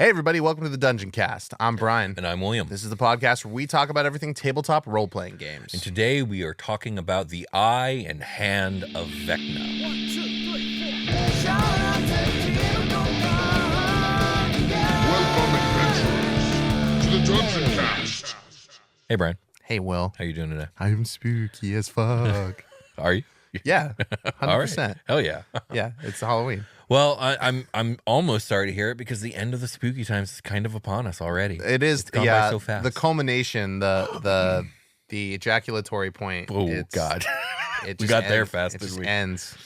Hey everybody, welcome to the Dungeoncast. I'm Brian. And I'm William. This is the podcast where we talk about everything tabletop role-playing games. And today we are talking about the Eye and Hand of Vecna. 1, 2, 3, 4. Shout out Welcome, adventurers, to the Dungeoncast. Hey, Brian. Hey Will. How you doing today? I'm spooky as fuck. Are you? Yeah, 100%. All right. Hell yeah. Yeah, it's Halloween. Well, I'm almost sorry to hear it because the end of the spooky times is kind of upon us already. It is, It's gone by so fast. the culmination, the ejaculatory point. Oh, God. It We just got there ends. fast, It didn't just we? ends.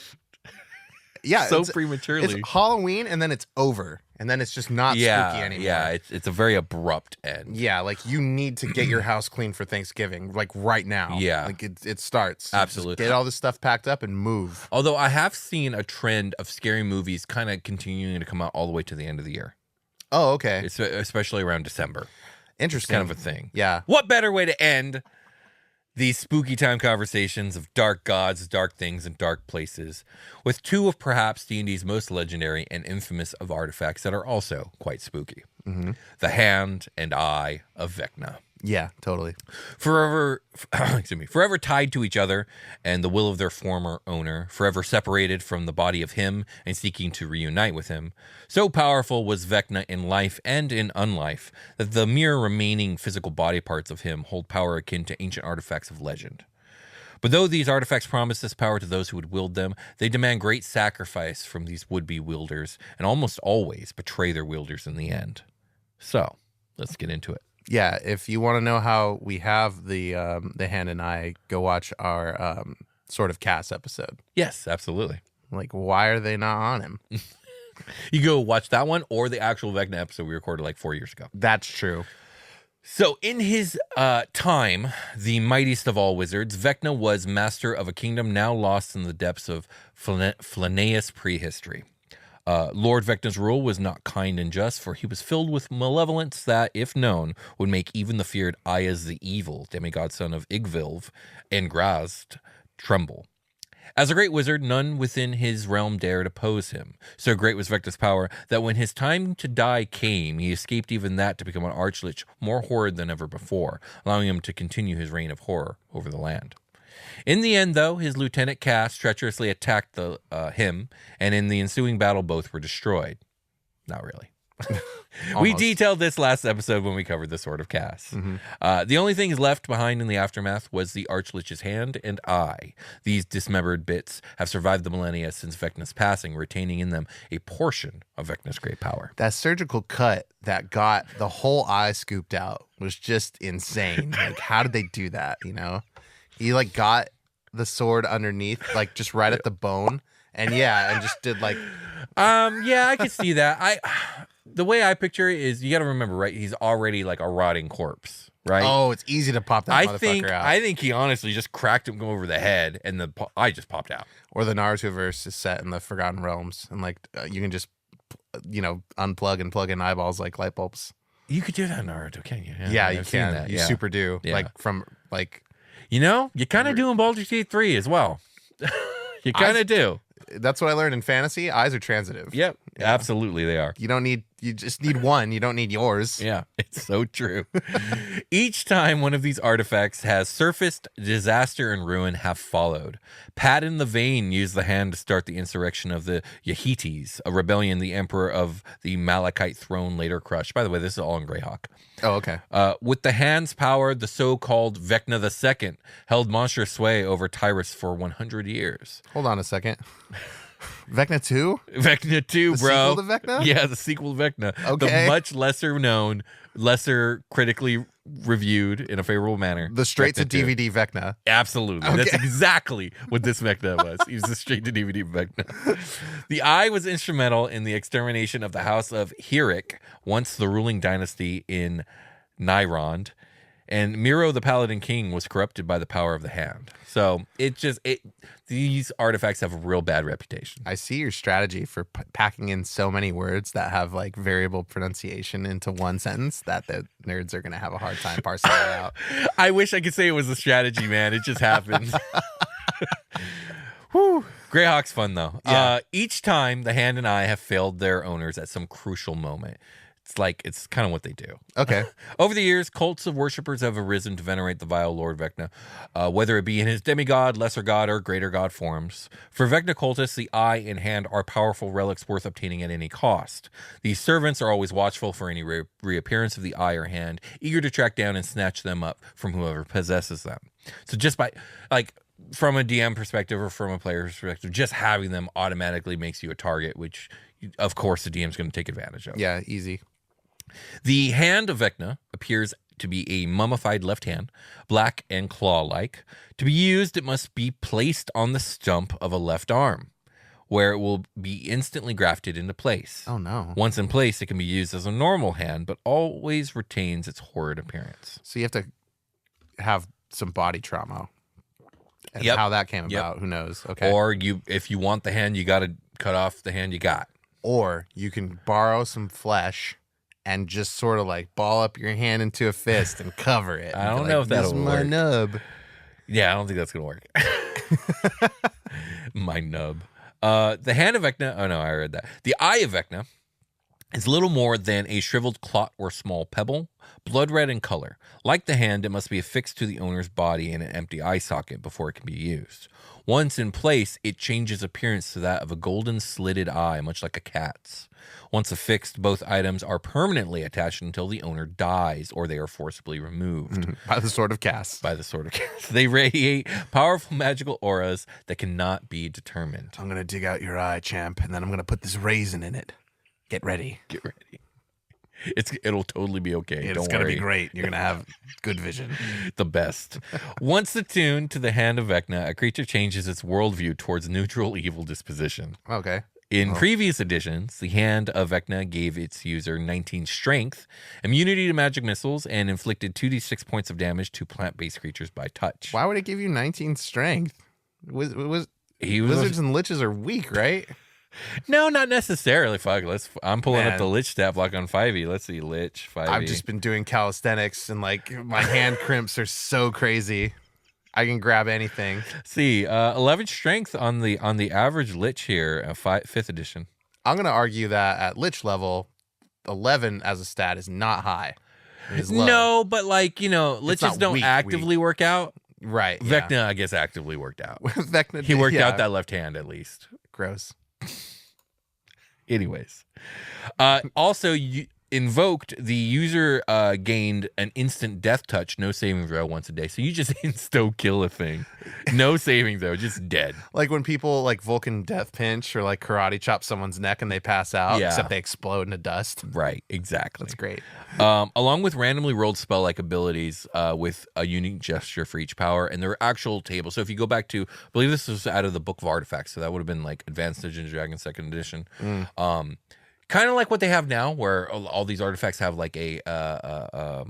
Yeah, So it's prematurely. It's Halloween and then it's over. And then it's just not spooky anymore. Yeah, it's a very abrupt end. Yeah, like you need to get your house clean for Thanksgiving, like right now. Yeah. Like it starts. You just Absolutely. get all this stuff packed up and move. Although I have seen a trend of scary movies kind of continuing to come out all the way to the end of the year, Oh, okay. especially around December. It's Interesting. kind of a thing. Yeah. What better way to end these spooky time conversations of dark gods, dark things, and dark places with two of perhaps D&D's most legendary and infamous of artifacts that are also quite spooky. Mm-hmm. The Hand and Eye of Vecna. Yeah, totally. Forever tied to each other and the will of their former owner, forever separated from the body of him and seeking to reunite with him. So powerful was Vecna in life and in unlife that the mere remaining physical body parts of him hold power akin to ancient artifacts of legend. But though these artifacts promise this power to those who would wield them, they demand great sacrifice from these would-be wielders and almost always betray their wielders in the end. So, let's get into it. Yeah, if you want to know how we have the Hand and Eye, go watch our sort of cast episode. Yes, absolutely. Like, why are they not on him? You go watch that one or the actual Vecna episode we recorded like 4 years ago. That's true. So in his time, the mightiest of all wizards, Vecna was master of a kingdom now lost in the depths of Flaneus prehistory. Lord Vecna's rule was not kind and just, for he was filled with malevolence that, if known, would make even the feared Ayas the Evil, demigod son of Igvilv, and Grazd, tremble. As a great wizard, none within his realm dared oppose him. So great was Vecna's power that when his time to die came, he escaped even that to become an archlich more horrid than ever before, allowing him to continue his reign of horror over the land. In the end, though, his lieutenant Cass treacherously attacked him, and in the ensuing battle, both were destroyed. Not really. We detailed this last episode when we covered the Sword of Cass. Mm-hmm. The only things left behind in the aftermath was the Archlich's hand and eye. These dismembered bits have survived the millennia since Vecna's passing, retaining in them a portion of Vecna's great power. That surgical cut that got the whole eye scooped out was just insane. Like, how did they do that, you know? He, like, got the sword underneath, like, just right at the bone. And, and just did, like... Yeah, I could see that. The way I picture it is, you got to remember, right? He's already like a rotting corpse, right? Oh, it's easy to pop that motherfucker out. I think he honestly just cracked him over the head, and the eye just popped out. Or the Naruto-verse is set in the Forgotten Realms, and like you can just, unplug and plug in eyeballs like light bulbs. You could do that in Naruto, can't you? Yeah, you I've seen can. that, You yeah. super do. Yeah. Like from like. You kind of do in Baldur's Gate 3 as well. You kind of do. That's what I learned in fantasy. Eyes are transitive. Yep, Yeah. absolutely they are. You just need one. You don't need yours. Yeah, it's so true. Each time one of these artifacts has surfaced, disaster and ruin have followed. Padden the Vain used the hand to start the insurrection of the Yahites, a rebellion the emperor of the Malachite throne later crushed. By the way, this is all in Greyhawk. Oh, okay. With the hand's power, the so-called Vecna II held monstrous sway over Tyrus for 100 years. Hold on a second. Vecna 2? Vecna 2, The bro. sequel to Vecna? Yeah, the sequel to Vecna. Okay. The much lesser known, lesser critically reviewed in a favorable manner. The straight to Vecna 2. DVD Vecna. Absolutely. Okay. That's exactly what this Vecna was. He was the straight to DVD Vecna. The Eye was instrumental in the extermination of the House of Hirik, once the ruling dynasty in Nyrond. And Miro, the Paladin King, was corrupted by the power of the hand. So these artifacts have a real bad reputation. I see your strategy for packing in so many words that have like variable pronunciation into one sentence that the nerds are going to have a hard time parsing it out. I wish I could say it was a strategy, man. It just happened. Whew. Greyhawk's fun, though. Yeah. Each time, the Hand and Eye have failed their owners at some crucial moment. It's kind of what they do. Okay. Over the years, cults of worshippers have arisen to venerate the vile Lord Vecna, whether it be in his demigod, lesser god, or greater god forms. For Vecna cultists, the eye and hand are powerful relics worth obtaining at any cost. These servants are always watchful for any reappearance of the eye or hand, eager to track down and snatch them up from whoever possesses them. So just by, from a DM perspective or from a player perspective, just having them automatically makes you a target, which, of course, the DM is going to take advantage of. Yeah, easy. The Hand of Vecna appears to be a mummified left hand, black and claw-like. To be used, it must be placed on the stump of a left arm, where it will be instantly grafted into place. Oh, no. Once in place, it can be used as a normal hand, but always retains its horrid appearance. So you have to have some body trauma. And Yep. how that came about, who knows? Okay. Or if you want the hand, you got to cut off the hand you got. Or you can borrow some flesh and just sort of ball up your hand into a fist and cover it. I don't know if that'll This is my work. nub. Yeah, I don't think that's going to work. My nub. The Hand of Vecna, oh no, I read that. The Eye of Vecna is little more than a shriveled clot or small pebble, blood red in color. Like the hand, it must be affixed to the owner's body in an empty eye socket before it can be used. Once in place, it changes appearance to that of a golden slitted eye, much like a cat's. Once affixed, both items are permanently attached until the owner dies or they are forcibly removed. By the sword of Cass. By the sword of Cass. They radiate powerful magical auras that cannot be determined. I'm going to dig out your eye, champ, and then I'm going to put this raisin in it. Get ready. Get ready. It'll totally be okay. It's going to be great. You're going to have good vision. The best. Once attuned to the Hand of Vecna, a creature changes its worldview towards neutral evil disposition. Okay. In previous editions, the Hand of Vecna gave its user 19 strength, immunity to magic missiles, and inflicted 2d6 points of damage to plant-based creatures by touch. Why would it give you 19 strength? Wizards and liches are weak, right? No, not necessarily. Fuck, I'm pulling up Man. the Lich stat block on 5e. Let's see, Lich 5e. I've just been doing calisthenics and my hand crimps are so crazy. I can grab anything. See, 11 strength on the average Lich here, 5th edition. I'm going to argue that at lich level, 11 as a stat is not high. It is low. No, but liches not don't weak, actively work out. Right. Vecna, I guess, actively worked out. Vecna He worked out that left hand at least. Gross. Anyways, also you invoked, the user gained an instant death touch, no saving throw once a day. So you just insto kill a thing, no saving throw, just dead. Like when people Vulcan death pinch or karate chop someone's neck and they pass out, Yeah. except they explode into dust. Right, exactly. That's great. Along with randomly rolled spell-like abilities with a unique gesture for each power, and there are actual tables. So if you go back to, I believe this was out of the Book of Artifacts, so that would have been Advanced Dungeons & Dragons 2nd edition. Kind of like what they have now, where all these artifacts have a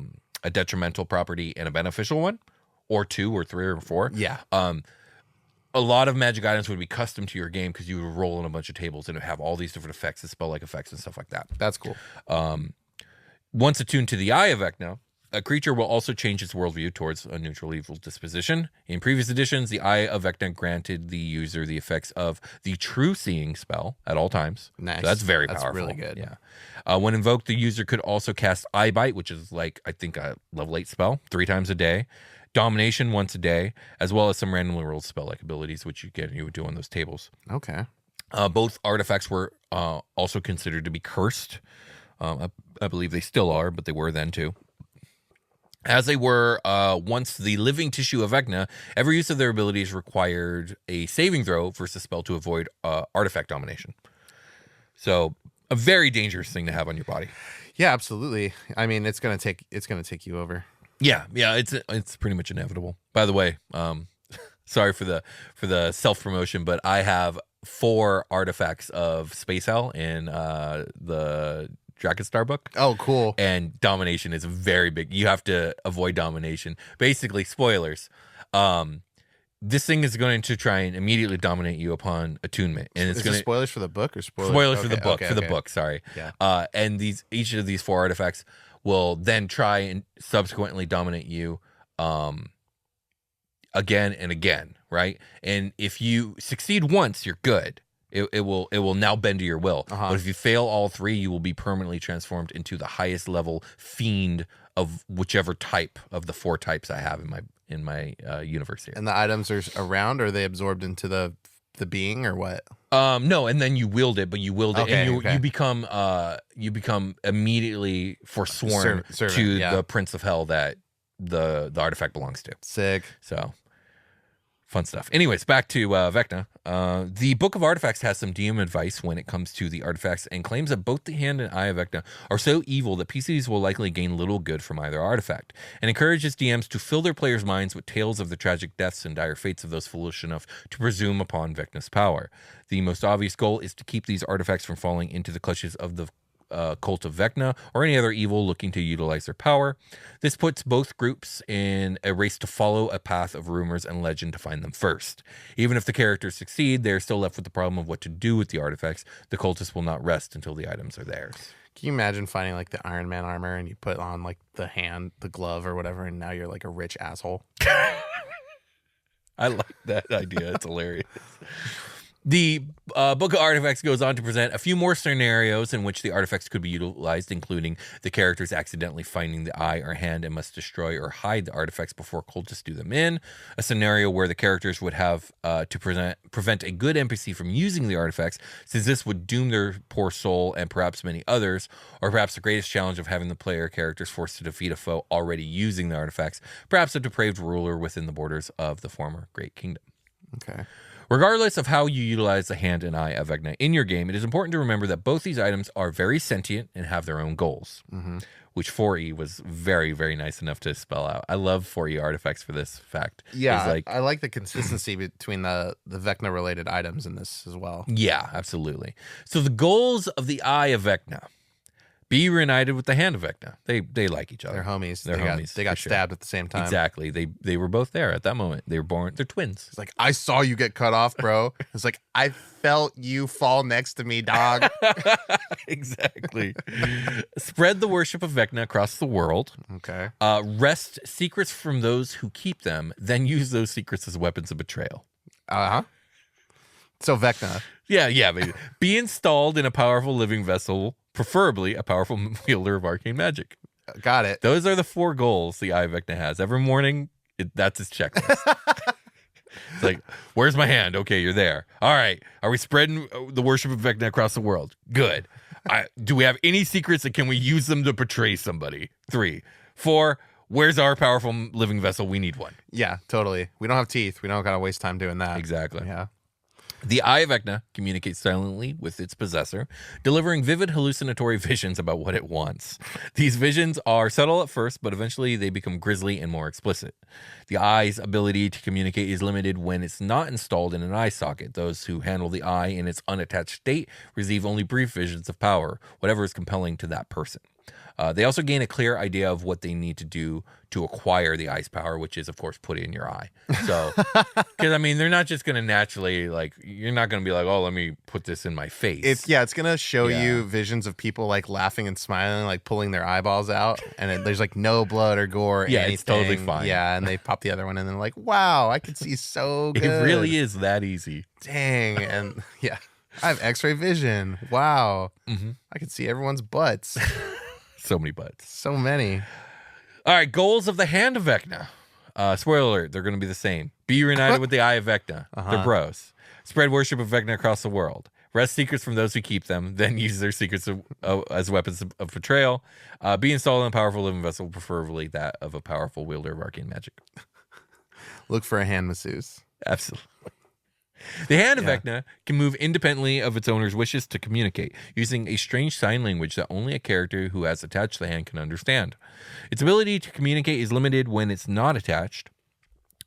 detrimental property and a beneficial one, or 2 or 3 or 4. Yeah. A lot of magic items would be custom to your game because you would roll in a bunch of tables and it would have all these different effects and spell-like effects and stuff like that. That's cool. Once attuned to the Eye of Vecna, a creature will also change its worldview towards a neutral evil disposition. In previous editions, the Eye of Vecna granted the user the effects of the True Seeing spell at all times. Nice. So that's very That's powerful. really good. Yeah. When invoked, the user could also cast Eye Bite, which is I think a level 8 spell, 3 times a day. Domination once a day, as well as some randomly rolled spell-like abilities, which you would do on those tables. Okay. Both artifacts were also considered to be cursed. I believe they still are, but they were then too. As they were once the living tissue of Vecna, every use of their abilities required a saving throw versus spell to avoid artifact domination. So a very dangerous thing to have on your body. Yeah, absolutely. I mean, it's gonna take you over. Yeah, it's pretty much inevitable. By the way, sorry for the self promotion, but I have 4 artifacts of Space Hell in the Drakenstar book. Oh, cool. And domination is very big. You have to avoid domination. Basically, spoilers. This thing is going to try and immediately dominate you upon attunement, and it's Is going it to spoilers for the book or spoilers for the book. Okay, For the okay. book, sorry. Yeah. And each of these 4 artifacts will then try and subsequently dominate you again and again, right? And if you succeed once, you're good. It will now bend to your will. But if you fail all three, you will be permanently transformed into the highest level fiend of whichever type of the 4 types I have in my universe here. And the items are around, or are they absorbed into the being, or what? No, and then you wield it, but you wield it, Okay, and okay. you become immediately forsworn Servant, to yeah. the Prince of Hell that the artifact belongs to. Sick. So fun stuff. Anyways, back to Vecna. The Book of Artifacts has some DM advice when it comes to the artifacts and claims that both the Hand and Eye of Vecna are so evil that PCs will likely gain little good from either artifact, and encourages DMs to fill their players' minds with tales of the tragic deaths and dire fates of those foolish enough to presume upon Vecna's power. The most obvious goal is to keep these artifacts from falling into the clutches of the cult of Vecna or any other evil looking to utilize their power. This puts both groups in a race to follow a path of rumors and legend to find them first. Even if the characters succeed, they're still left with the problem of what to do with the artifacts. The cultists will not rest until the items are theirs. Can you imagine finding like the Iron Man armor and you put on like the glove or whatever, and now you're like a rich asshole? I like that idea. It's hilarious. The Book of Artifacts goes on to present a few more scenarios in which the artifacts could be utilized, including the characters accidentally finding the eye or hand and must destroy or hide the artifacts before cultists do them in. A scenario where the characters would have to prevent a good NPC from using the artifacts, since this would doom their poor soul and perhaps many others, or perhaps the greatest challenge of having the player characters forced to defeat a foe already using the artifacts, perhaps a depraved ruler within the borders of the former Great Kingdom. Okay. Regardless of how you utilize the Hand and Eye of Vecna in your game, it is important to remember that both these items are very sentient and have their own goals, which 4E was very, very nice enough to spell out. I love 4E artifacts for this fact. Yeah, It's I like the consistency between the Vecna-related items in this as well. Yeah, absolutely. So the goals of the Eye of Vecna: be reunited with the Hand of Vecna. They like each other. They're homies. They're homies, They got for sure. stabbed at the same time. Exactly. They were both there at that moment. They were born. They're twins. It's like, I saw you get cut off, bro. It's like, I felt you fall next to me, dog. Exactly. Spread the worship of Vecna across the world. Okay. Wrest secrets from those who keep them, then use those secrets as weapons of betrayal. Uh-huh. So Vecna. Yeah, baby. Be installed in a powerful living vessel, preferably a powerful wielder of arcane magic. Got it. Those are the 4 goals the Eye of Vecna has. Every morning, that's his checklist. It's like, where's my hand? Okay, you're there. All right. Are we spreading the worship of Vecna across the world? Good. Do we have any secrets, and can we use them to betray somebody? 3. 4. Where's our powerful living vessel? We need one. Yeah, totally. We don't have teeth. We don't gotta waste time doing that. Exactly. Yeah. The Eye of Vecna communicates silently with its possessor, delivering vivid hallucinatory visions about what it wants. These visions are subtle at first, but eventually they become grisly and more explicit. The Eye's ability to communicate is limited when it's not installed in an eye socket. Those who handle the eye in its unattached state receive only brief visions of power, whatever is compelling to that person. They also gain a clear idea of what they need to do to acquire the eye's power, which is, of course, put it in your eye. So, because, I mean, they're not just going to naturally, like, you're not going to be like, oh, let me put this in my face. It's gonna show Yeah. you visions of people like laughing and smiling, like pulling their eyeballs out, and there's like no blood or gore. Or Yeah, anything. it's totally fine. Yeah, and they pop the other one, and they're like, "Wow, I could see so good." It really is that easy. Dang, and yeah, I have X-ray vision. Wow, I can see everyone's butts. So many butts. So many. All right, goals of the Hand of Vecna. Spoiler alert, they're going to be the same. Be reunited with the Eye of Vecna. They're bros. Spread worship of Vecna across the world. Wrest secrets from those who keep them, then use their secrets as weapons of betrayal. Be installed in a powerful living vessel, preferably that of a powerful wielder of arcane magic. Look for a hand masseuse. Absolutely. The Hand of Vecna can move independently of its owner's wishes to communicate, using a strange sign language that only a character who has attached the hand can understand. Its ability to communicate is limited when it's not attached.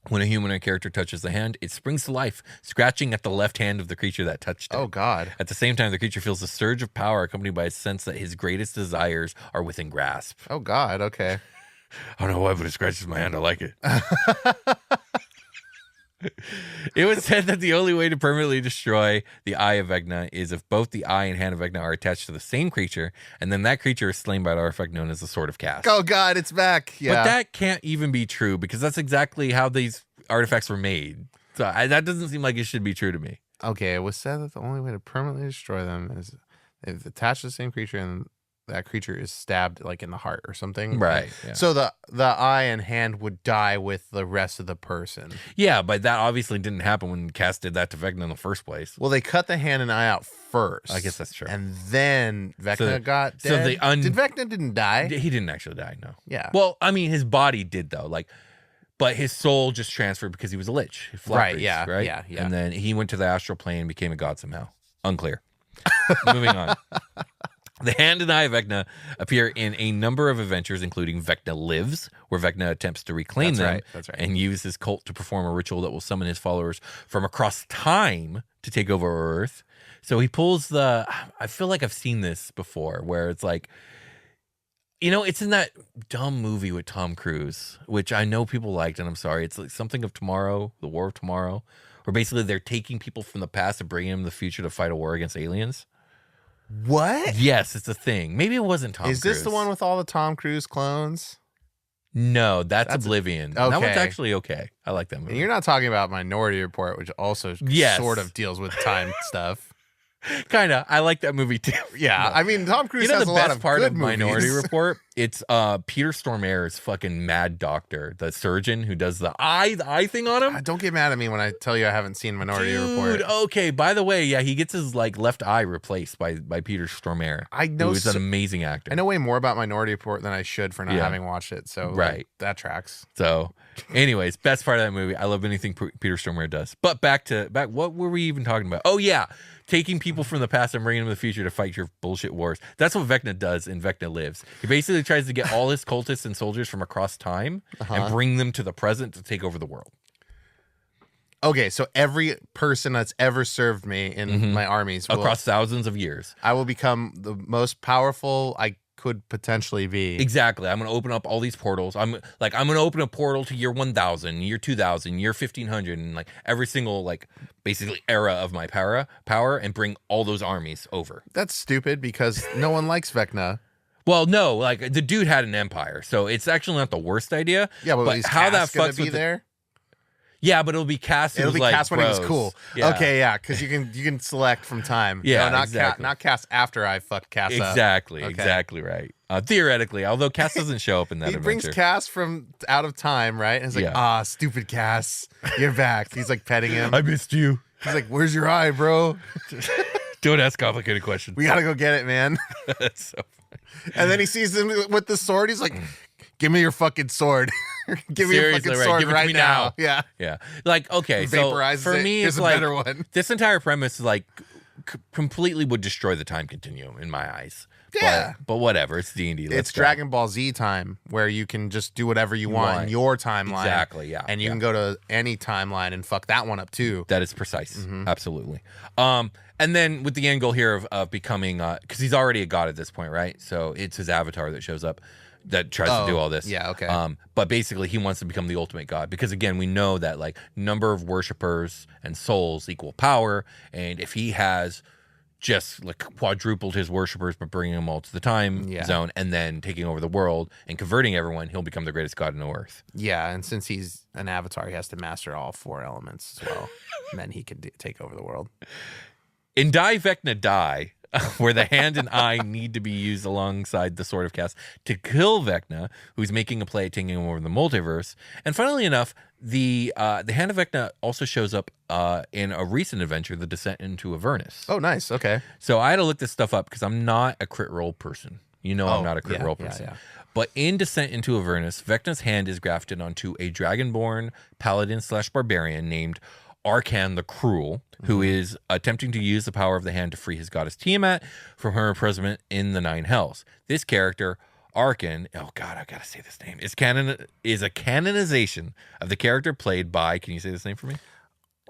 When a human or character touches the hand, it springs to life, scratching at the left hand of the creature that touched it. Oh God. At the same time, the creature feels a surge of power accompanied by a sense that his greatest desires are within grasp. Oh God. Okay. I don't know why, but it scratches my hand. I like it. It was said that the only way to permanently destroy the Eye of Vecna is if both the Eye and Hand of Vecna are attached to the same creature, and then that creature is slain by an artifact known as the Sword of Cast. Oh God, it's back. Yeah. But that can't even be true, because that's exactly how these artifacts were made. So that doesn't seem like it should be true to me. Okay, it was said that the only way to permanently destroy them is if attached to the same creature and that creature is stabbed like in the heart or something. Right. Yeah. So the eye and hand would die with the rest of the person. Yeah, but that obviously didn't happen when Cass did that to Vecna in the first place. Well, they cut the hand and eye out first. I guess that's true. And then Vecna got so dead. Did Vecna didn't die? He didn't actually die, no. Yeah. Well, I mean, his body did though, but his soul just transferred because he was a lich. Right, Priest, yeah, right? yeah. And then he went to the astral plane and became a god somehow. Unclear. Moving on. The Hand and Eye of Vecna appear in a number of adventures, including Vecna Lives, where Vecna attempts to reclaim them That's right. and use his cult to perform a ritual that will summon his followers from across time to take over Earth. So he pulls I feel like I've seen this before, where it's like, it's in that dumb movie with Tom Cruise, which I know people liked, and I'm sorry. It's like something of tomorrow, the War of Tomorrow, where basically they're taking people from the past and bringing them to the future to fight a war against aliens. What? Yes, it's a thing. Maybe it wasn't Tom Cruise. Is this the one with all the Tom Cruise clones? No, that's Oblivion. That one's okay. actually okay. I like that movie. And you're not talking about Minority Report, which also sort of deals with time stuff. Kind of. I like that movie too. Yeah, No. I mean, Tom Cruise has the a lot best of part good of Minority movies. Report? It's Peter Stormare's fucking mad doctor, the surgeon who does the eye thing on him. Don't get mad at me when I tell you I haven't seen Minority Dude, Report. okay. By the way, yeah, he gets his left eye replaced by Peter Stormare. I know who is an amazing actor. I know way more about Minority Report than I should for not having watched it. So that tracks. So, anyways, best part of that movie. I love anything Peter Stormare does. But back. What were we even talking about? Oh yeah, taking people from the past and bringing them to the future to fight your bullshit wars. That's what Vecna does in Vecna Lives. He basically tries to get all his cultists and soldiers from across time and bring them to the present to take over the world. Okay, so every person that's ever served me in my armies Across thousands of years. I will become the most powerful I could potentially be. Exactly. I'm going to open up all these portals. I'm going to open a portal to year 1000, year 2000, year 1500, and every single basically era of my power and bring all those armies over. That's stupid because no one likes Vecna. Well, no, the dude had an empire, so it's actually not the worst idea. Yeah, but is how that Cass gonna fucks be with there? Yeah, but it'll be Cass. It'll be Cass when he was bros. cool. Yeah. Okay, yeah, because you can select from time. Yeah, no, not exactly. not Cass after I fuck Cass up. Exactly, Okay. exactly right. Theoretically, although Cass doesn't show up in that He adventure. brings Cass from out of time, right? And it's like, stupid Cass, you're back. He's petting him. I missed you. He's like, where's your eye, bro? Don't ask complicated questions. We gotta go get it, man. That's so funny. And then he sees him with the sword. He's like, give me your fucking sword. Give me your Seriously, fucking right. sword Give it to right me now. now. Yeah. Yeah. Okay, so Vaporizes for it. me, Here's it's a better one. this entire premise is completely would destroy the time continuum in my eyes. Yeah. But whatever. It's D&D. It's Dragon Ball Z time where you can just do whatever you want in your timeline. Exactly, yeah. And you can go to any timeline and fuck that one up too. That is precise. Absolutely. And then with the end goal here of becoming, because he's already a god at this point, right? So it's his avatar that shows up that tries to do all this. Yeah, okay. But basically he wants to become the ultimate god because again, we know that number of worshipers and souls equal power. And if he has just quadrupled his worshipers but bringing them all to the time zone and then taking over the world and converting everyone, he'll become the greatest god on earth. Yeah, and since he's an avatar, he has to master all 4 elements as well. And then he can take over the world. In Die Vecna Die, where the hand and eye need to be used alongside the Sword of Cass to kill Vecna, who's making a play at taking over the multiverse. And funnily enough, the Hand of Vecna also shows up in a recent adventure, The Descent into Avernus. Oh, nice. Okay. So I had to look this stuff up because I'm not a crit roll person. I'm not a crit roll person. Yeah. But in Descent into Avernus, Vecna's hand is grafted onto a dragonborn paladin/barbarian named Arkan the Cruel, who is attempting to use the power of the hand to free his goddess Tiamat from her imprisonment in the 9 hells. This character, Arkan, oh god, I gotta say this name, is a canonization of the character played by, can you say this name for me?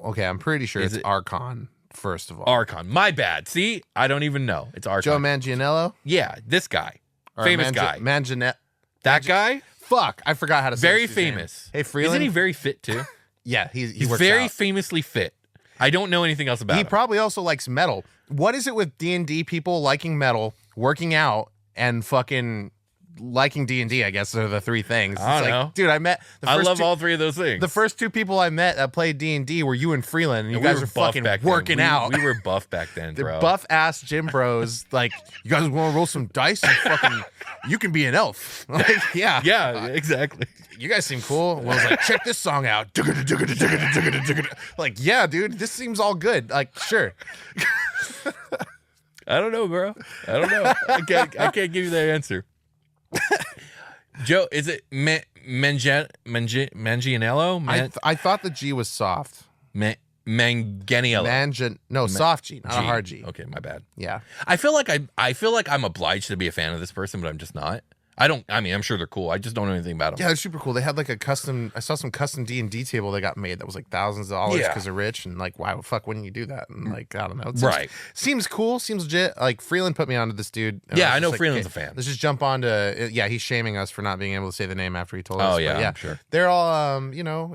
Okay, I'm pretty sure it's Archon, first of all. Archon. My bad. See? I don't even know. It's Archon. Joe Manganiello? Yeah, this guy. Famous guy. That guy? Fuck, I forgot how to say Very his name. famous. Hey, Freeland? Isn't he very fit too? Yeah, he He's works very out. famously fit. I don't know anything else about He him. probably also likes metal. What is it with D&D people liking metal, working out, and fucking liking D&D, I guess, are the three things. I It's don't like, know. dude, I met the I first love two, all three of those things. the first two people I met that played D&D were you and Freeland, and you We guys were are buff fucking back then. working out. We were buff back then, They're bro. buff ass gym bros. Like, you guys want to roll some dice and fucking, you can be an elf. Like, yeah. Yeah, exactly. You guys seem cool. Well, I was like, check this song out. Like, yeah, dude, this seems all good. Like, sure. I don't know, bro. I don't know. I can't give you that answer. Joe, is it Manganiello? I thought the G was soft. Manganiello. Soft G, not a hard G. Okay, my bad. Yeah. I feel like I'm obliged to be a fan of this person, but I'm just not. I'm sure they're cool. I just don't know anything about them. Yeah, they're super cool. They had like I saw some custom D&D table they got made that was like thousands of dollars Yeah. because they're rich, and like, why the fuck wouldn't you do that? And like, I don't know. Right. Seems cool, seems legit. Like, Freeland put me onto this dude. and Yeah, was I know just like, Freeland's okay, a fan. Let's just jump on to, he's shaming us for not being able to say the name after he told us. Oh, but yeah, I'm sure. They're all,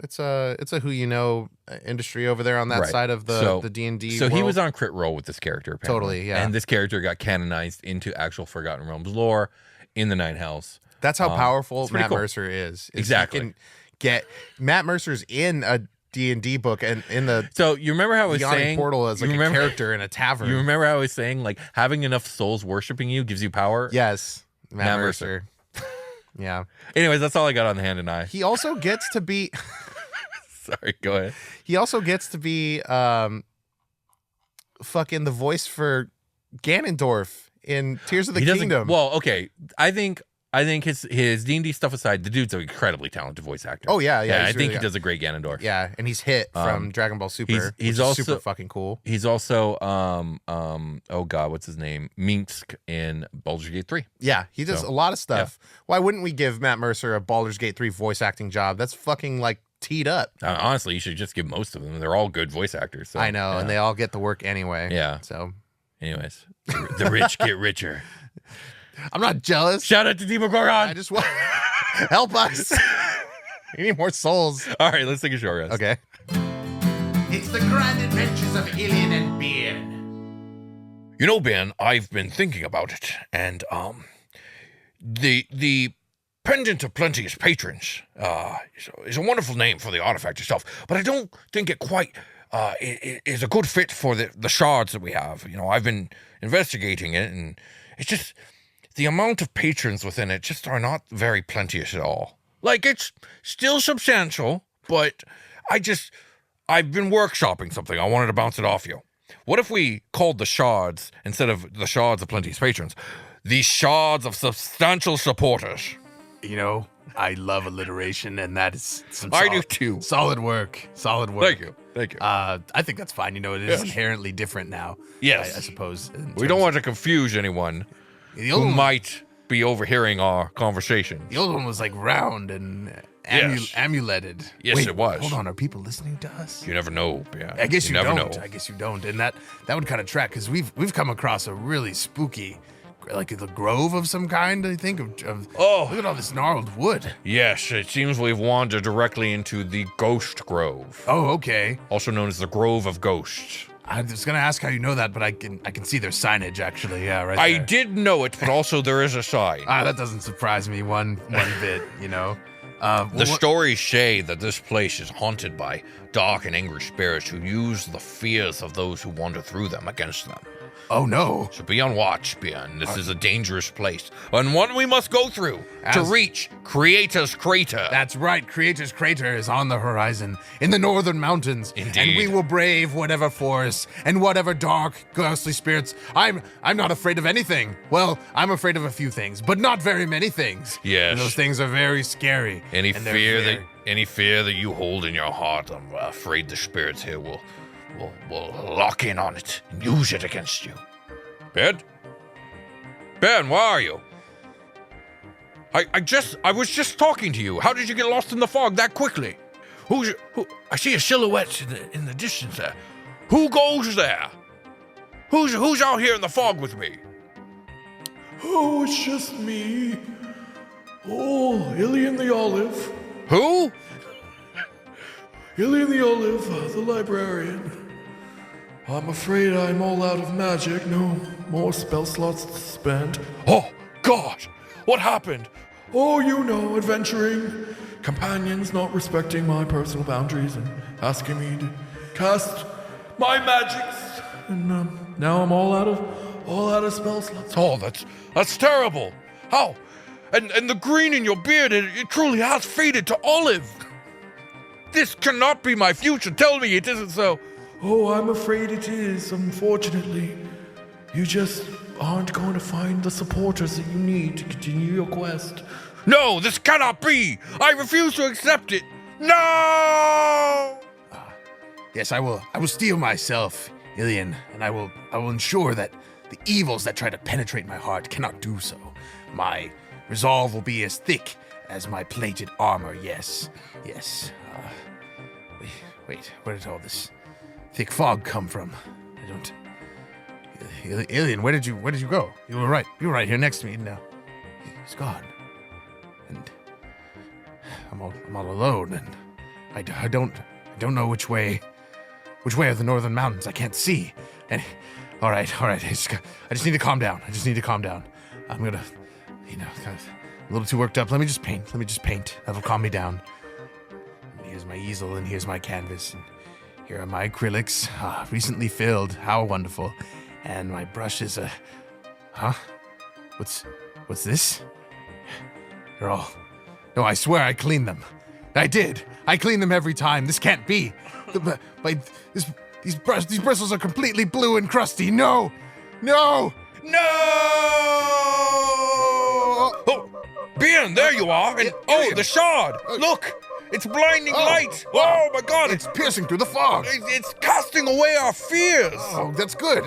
it's a who you know industry over there on that Right. side of the D&D So he world. was on Crit Role with this character, apparently. Totally, yeah. And this character got canonized into actual Forgotten Realms lore in the Nine Hells. That's how powerful it's pretty Matt cool. Mercer is. Exactly. You can get Matt Mercer's in a D&D book and in the So you remember how I was Yawning saying Portal as like a character in a tavern. You remember how I was saying like having enough souls worshiping you gives you power? Yes, Matt Matt Mercer. Yeah. Anyways, that's all I got on the hand and eye. He also gets to be. Sorry, go ahead. He also gets to be fucking the voice for Ganondorf in Tears of the He doesn't. Kingdom. Well, okay. I think his D&D stuff aside, the dude's an incredibly talented voice actor. Oh, yeah. I he's think really he good. does a great Ganondorf. Yeah, and he's Hit from Dragon Ball Super. he's which is also- super fucking cool. He's also oh god, what's his name? Minsk in Baldur's Gate 3. Yeah, he does So, a lot of stuff. Why wouldn't we give Matt Mercer a Baldur's Gate 3 voice acting job? That's fucking like teed up. Honestly, you should just give most of them. They're all good voice actors. So, I know, yeah. and they all get the work anyway. Yeah. So Anyways, the rich get richer. I'm not jealous. Shout out to Demogorgon. I just want help us. We need more souls. All right, let's take a short rest. Okay. It's the grand adventures of Ilian and Beard. You know, Ben, I've been thinking about it, and the Pendant of Plenteous Patrons is a wonderful name for the artifact itself, but I don't think it quite is a good fit for the shards that we have. You know, I've been investigating it, and it's just the amount of patrons within it just are not very plenteous at all. Like, it's still substantial, but I've been workshopping something. I wanted to bounce it off you. What if we called the shards, instead of the shards of plenteous patrons, the shards of substantial supporters? You know, I love alliteration, and that is some I do too. Solid work. Solid work. Thank you. I think that's fine. You know, it is Yes. inherently different now. Yes. I suppose. We don't want to confuse anyone The who old, one, might be overhearing our conversation. the old one was like round and Yes. amuleted. Yes, Wait, it was. Hold on, are people listening to us? You never know. Yeah. I guess you never don't. know. I guess you don't, and that would kind of track because we've come across a really spooky, like the grove of some kind. I think of Oh. look at all this gnarled wood. Yes, it seems we've wandered directly into the Ghost Grove, Oh, okay. also known as the Grove of Ghosts. I was gonna ask how you know that, but I can see their signage actually. Yeah, right. I there. did know it, but also there is a sign. That doesn't surprise me one bit. You know. The stories say that this place is haunted by dark and angry spirits who use the fears of those who wander through them against them. Oh no. So be on watch, Ben. This is a dangerous place, and one we must go through to As- reach Creator's Crater. That's right. Creator's Crater is on the horizon in the northern mountains. Indeed. And we will brave whatever forests and whatever dark, ghostly spirits. I'm not afraid of anything. Well, I'm afraid of a few things, but not very many things. Yes. And those things are very scary. Any and they're fear very- any fear that you hold in your heart, I'm afraid the spirits here will lock in on it and use it against you. Ben? Ben, where are you? I was just talking to you. How did you get lost in the fog that quickly? Who? I see a silhouette in the distance there. Who goes there? Who's out here in the fog with me? Oh, it's just me. Oh, Ilian the Olive. Who? Ilian the Olive, the librarian. I'm afraid I'm all out of magic. No more spell slots to spend. Oh, God! What happened? Oh, you know, adventuring. Companions not respecting my personal boundaries and asking me to cast my magics. And now I'm all out of spell slots. Oh, that's terrible. How? And the green in your beard, it truly has faded to olive. This cannot be my future. Tell me it isn't so. Oh, I'm afraid it is, unfortunately. You just aren't going to find the supporters that you need to continue your quest. No, this cannot be. I refuse to accept it. No! Yes, I will steel myself, Ilian, and I will ensure that the evils that try to penetrate my heart cannot do so. My resolve will be as thick as my plated armor, yes. Wait, where did all this thick fog come from? I don't... Ilian, where did you go? You were right here next to me, and now he's gone. And I'm all alone, and I don't know which way are the northern mountains. I can't see. And all right, I just need to calm down. I'm gonna, kind of a little too worked up. Let me just paint. That'll calm me down. And here's my easel, and here's my canvas, and here are my acrylics, recently filled. How wonderful. And my brushes, what's this? They're all... No, I swear I cleaned them. I did. I clean them every time. This can't be. These bristles are completely blue and crusty. No! Oh, Ben, there you are. And the shard. Look, it's blinding light. Oh my God! It's piercing through the fog. It's casting away our fears. Oh, that's good.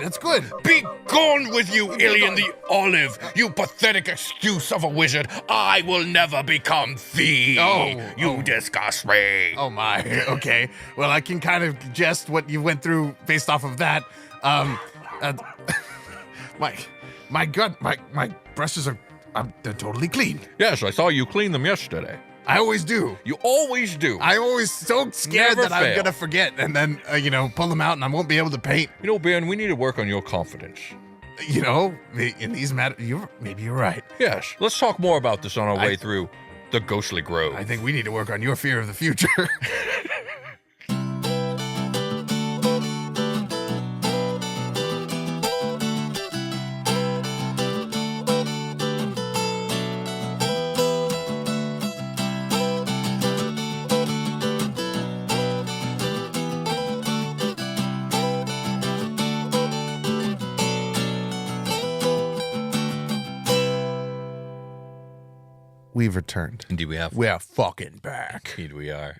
Be gone with you, Ilian the Olive, you pathetic excuse of a wizard. I will never become thee. You disgust me. Oh my, okay. Well, I can kind of jest what you went through based off of that. My brushes are they're totally clean. Yes, I saw you clean them yesterday. I always do. You always do. I'm always so scared Never that I'm fail. gonna forget and then, pull them out and I won't be able to paint. Ben, we need to work on your confidence. In these matters, maybe you're right. Yes, let's talk more about this on our way through the Ghostly Grove. I think we need to work on your fear of the future. We've returned. Indeed we have. We are fucking back. Indeed we are.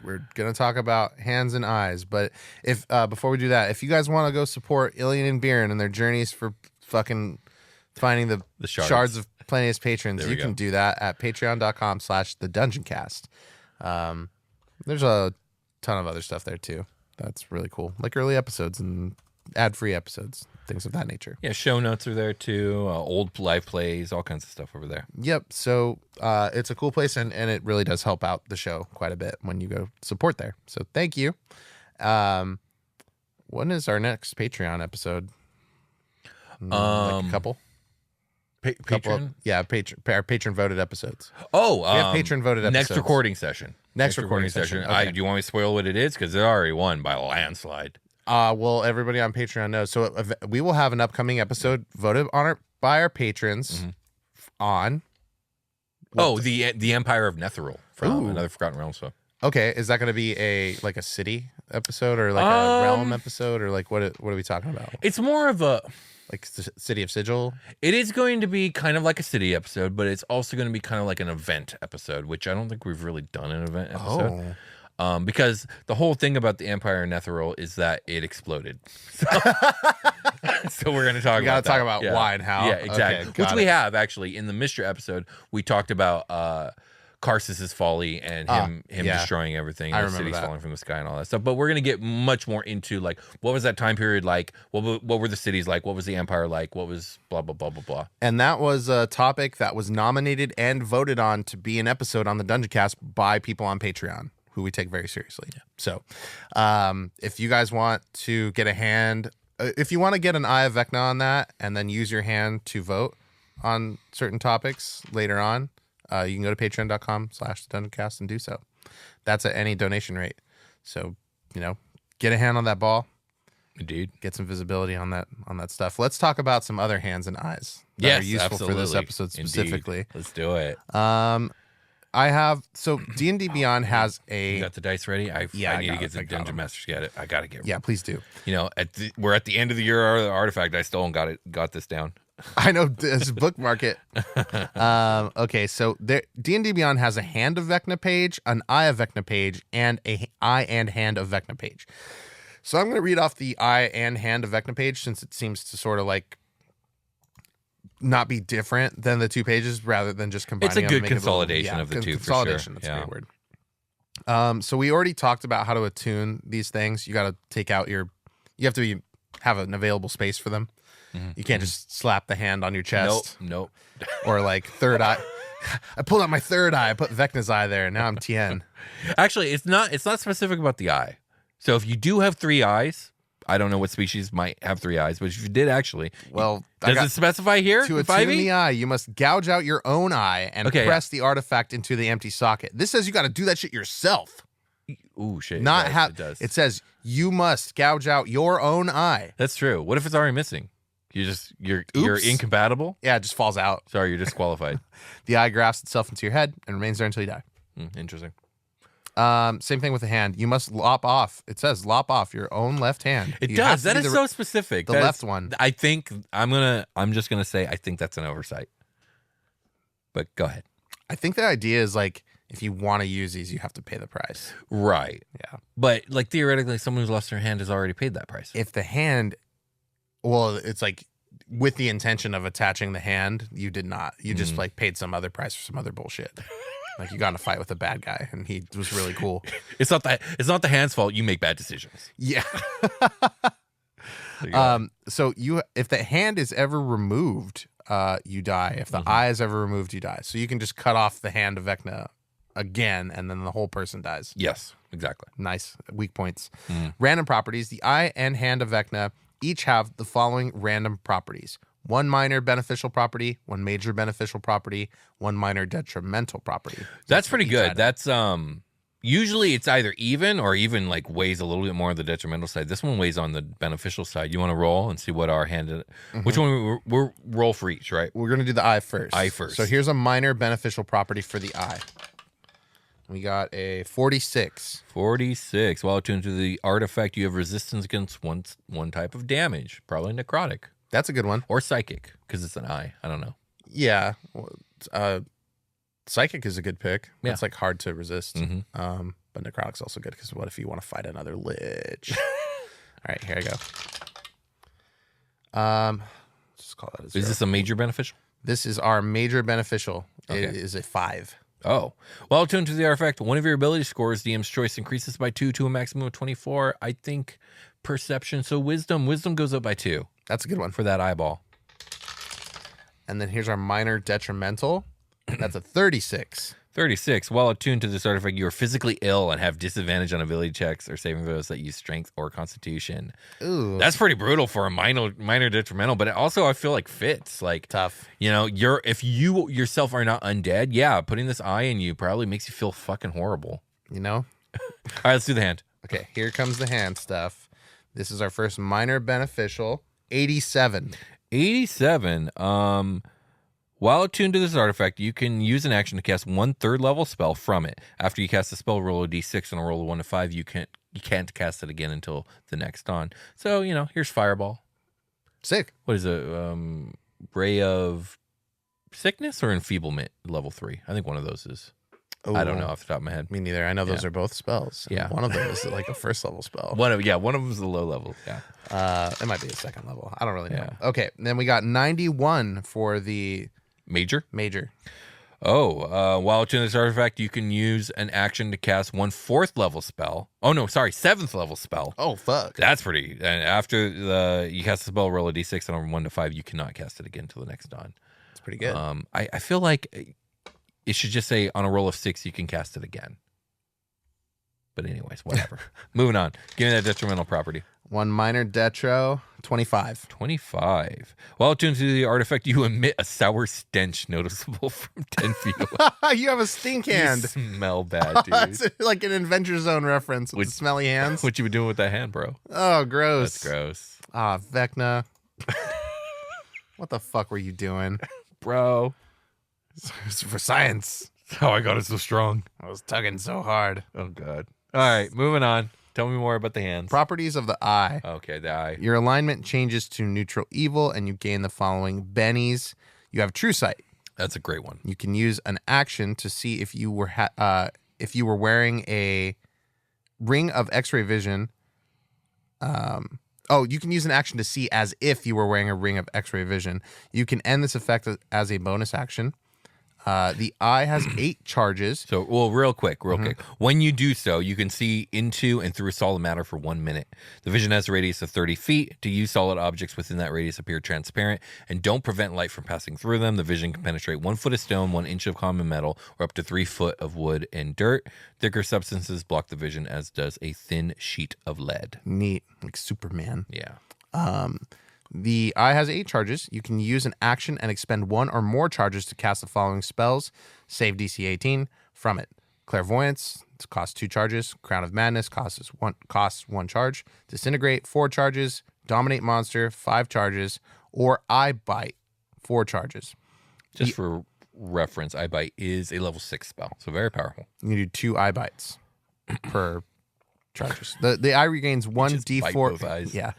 We're gonna talk about hands and eyes, but if before we do that, if you guys want to go support Ilian and Bjorn and their journeys for fucking finding the shards of Planeus patrons, you can do that at patreon.com/thedungeoncast. There's a ton of other stuff there too. That's really cool, like early episodes and ad-free episodes, things of that nature. Yeah, show notes are there too, old live plays, all kinds of stuff over there. Yep. So it's a cool place, and it really does help out the show quite a bit when you go support there. So thank you. When is our next Patreon episode? Like a couple? Patron? Our patron voted episodes. Oh, we have patron voted episodes. Next recording session. Next recording session. Okay. Do you want me to spoil what it is? Because they already won by a landslide. Well, everybody on Patreon knows. So we will have an upcoming episode voted on by our patrons on. The Empire of Netheril from Another Forgotten Realms. So. Okay, is that going to be a city episode or like a realm episode or like what are we talking about? It's more of a like City of Sigil. It is going to be kind of like a city episode, but it's also going to be kind of like an event episode, which I don't think we've really done an event episode. Because the whole thing about the Empire of Netheril is that it exploded. So we're going to talk about that. Talk about why and how. Yeah, exactly. Okay, which we have actually in the Mr. episode. We talked about Karsus's folly and him destroying everything. I the remember cities that. falling from the sky and all that stuff. But we're going to get much more into like what was that time period like? What were the cities like? What was the empire like? What was blah, blah, blah, blah, blah. And that was a topic that was nominated and voted on to be an episode on the Dungeoncast by people on Patreon, who we take very seriously. Yeah. So if you guys want to get a hand, if you want to get an Eye of Vecna on that and then use your hand to vote, on certain topics later on, you can go to patreon.com/Dungeoncast and do so. That's at any donation rate. So, get a hand on that ball. Indeed. Get some visibility on that stuff. Let's talk about some other hands and eyes that are useful for this episode specifically. Indeed. Let's do it. D&D Beyond has You got the dice ready? I need to get the Dungeon Masters. Get it. I got to get. Yeah, please do. We're at the end of the year artifact. I still got this down. I know, this bookmark it. Okay, so D&D Beyond has a Hand of Vecna page, an Eye of Vecna page, and a Eye and Hand of Vecna page. So I'm going to read off the Eye and Hand of Vecna page since it seems to sort of like not be different than the two pages rather than just combining them. It's a good consolidation of the two, consolidation, for sure. That's a great word. So we already talked about how to attune these things. You got to take out you have to have an available space for them. Mm-hmm. You can't just slap the hand on your chest. Nope. Or like third eye. I pulled out my third eye. I put Vecna's eye there. And now I'm Tien. Actually, it's not specific about the eye. So if you do have 3 eyes, I don't know what species might have 3 eyes, but if you did actually, does it specify here? To attune the eye, you must gouge out your own eye and press the artifact into the empty socket. This says you got to do that shit yourself. Ooh, shit. It does. It says you must gouge out your own eye. That's true. What if it's already missing? You're incompatible? Yeah, it just falls out. Sorry, you're disqualified. The eye grafts itself into your head and remains there until you die. Interesting. Same thing with the hand. You must lop off. It says lop off your own left hand. It does. That is so specific. The left one. I think I'm just gonna say I think that's an oversight. But go ahead. I think the idea is like if you want to use these, you have to pay the price. Right. Yeah. But like theoretically, someone who's lost their hand has already paid that price. If the hand, well, it's like with the intention of attaching the hand, you did not. You just like paid some other price for some other bullshit. Like you got in a fight with a bad guy, and he was really cool. It's not the hand's fault. You make bad decisions. Yeah. So if the hand is ever removed, you die. If the eye is ever removed, you die. So you can just cut off the Hand of Vecna again, and then the whole person dies. Yes, exactly. Nice. Weak points. Random properties. The Eye and Hand of Vecna each have the following random properties: 1 minor beneficial property, 1 major beneficial property, 1 minor detrimental property. That's pretty good. That's usually it's either even or even like weighs a little bit more on the detrimental side. This one weighs on the beneficial side. You want to roll and see what our hand which one we're roll for each, right? We're going to do the eye first. Eye first. So here's a minor beneficial property for the eye. We got a 46. 46. While attuned to the artifact, you have resistance against one type of damage, probably necrotic. That's a good one. Or psychic, because it's an eye. I don't know. Yeah. Psychic is a good pick. Yeah. It's like hard to resist. But necrotic's also good because what if you want to fight another lich? All right, here I go. Just call that a 0. Is this a major beneficial? This is our major beneficial. Okay. It is a 5. Oh. While attuned to the artifact, one of your ability scores, DM's choice, increases by 2 to a maximum of 24. I think perception. So wisdom goes up by 2. That's a good one. For that eyeball. And then here's our minor detrimental. That's a 36. 36. While attuned to this artifact, you are physically ill and have disadvantage on ability checks or saving throws that use strength or constitution. Ooh. That's pretty brutal for a minor detrimental, but it also I feel like fits. Like tough. If you yourself are not undead, yeah, putting this eye in you probably makes you feel fucking horrible. All right, let's do the hand. Okay, here comes the hand stuff. This is our first minor beneficial. 87. 87. While attuned to this artifact, you can use an action to cast 1 3rd-level spell from it. After you cast the spell, roll a d6 and a roll of 1 to 5. You can't cast it again until the next dawn. So, here's Fireball. Sick. What is it? Ray of Sickness or Enfeeblement, level 3? I think one of those is. Ooh. I don't know off the top of my head. Me neither. I know those are both spells. Yeah. One of them is like a 1st-level spell. One of them is a low level. Yeah. It might be a 2nd level. I don't really know. Okay. Then we got 91 for the Major. Oh, while attuned to this artifact, you can use an action to cast 1 4th-level spell. Oh, no, sorry, 7th-level spell. Oh, fuck. That's pretty. And after you cast the spell, roll a d6 and over 1 to 5, you cannot cast it again until the next dawn. That's pretty good. I feel like it should just say on a roll of 6, you can cast it again. But anyways, whatever. Moving on. Give me that detrimental property. 1 minor detro, 25. 25. While attuned to the artifact, you emit a sour stench noticeable from 10 feet away. You have a stink You hand. smell bad, dude. It's like an Adventure Zone reference with the smelly hands. What you been doing with that hand, bro? Oh, gross. That's gross. Ah, Vecna. What the fuck were you doing? Bro. It's for science. That's how I got it so strong. I was tugging so hard. Oh, God. All right, moving on. Tell me more about the hands. Properties of the eye. Okay, the eye. Your alignment changes to neutral evil, and you gain the following bennies. You have true sight. That's a great one. You can use an action to see if you were wearing a ring of X-ray vision. You can use an action to see as if you were wearing a ring of X-ray vision. You can end this effect as a bonus action. The eye has 8 charges. So, well, real quick. When you do so, you can see into and through solid matter for 1 minute. The vision has a radius of 30 feet. To use solid objects within that radius appear transparent and don't prevent light from passing through them. The vision can penetrate 1 foot of stone, 1 inch of common metal, or up to 3 foot of wood and dirt. Thicker substances block the vision, as does a thin sheet of lead. Neat, like Superman. Yeah. The eye has 8 charges. You can use an action and expend 1 or more charges to cast the following spells. Save DC 18 from it. Clairvoyance costs 2 charges. Crown of Madness costs 1 charge. Disintegrate 4 charges. Dominate monster 5 charges. Or Eye Bite 4 charges. Just for reference, Eye Bite is a level 6 spell, so very powerful. You can do 2 eye bites per charges. The eye regains 1 Just bite d4. both eyes. Yeah.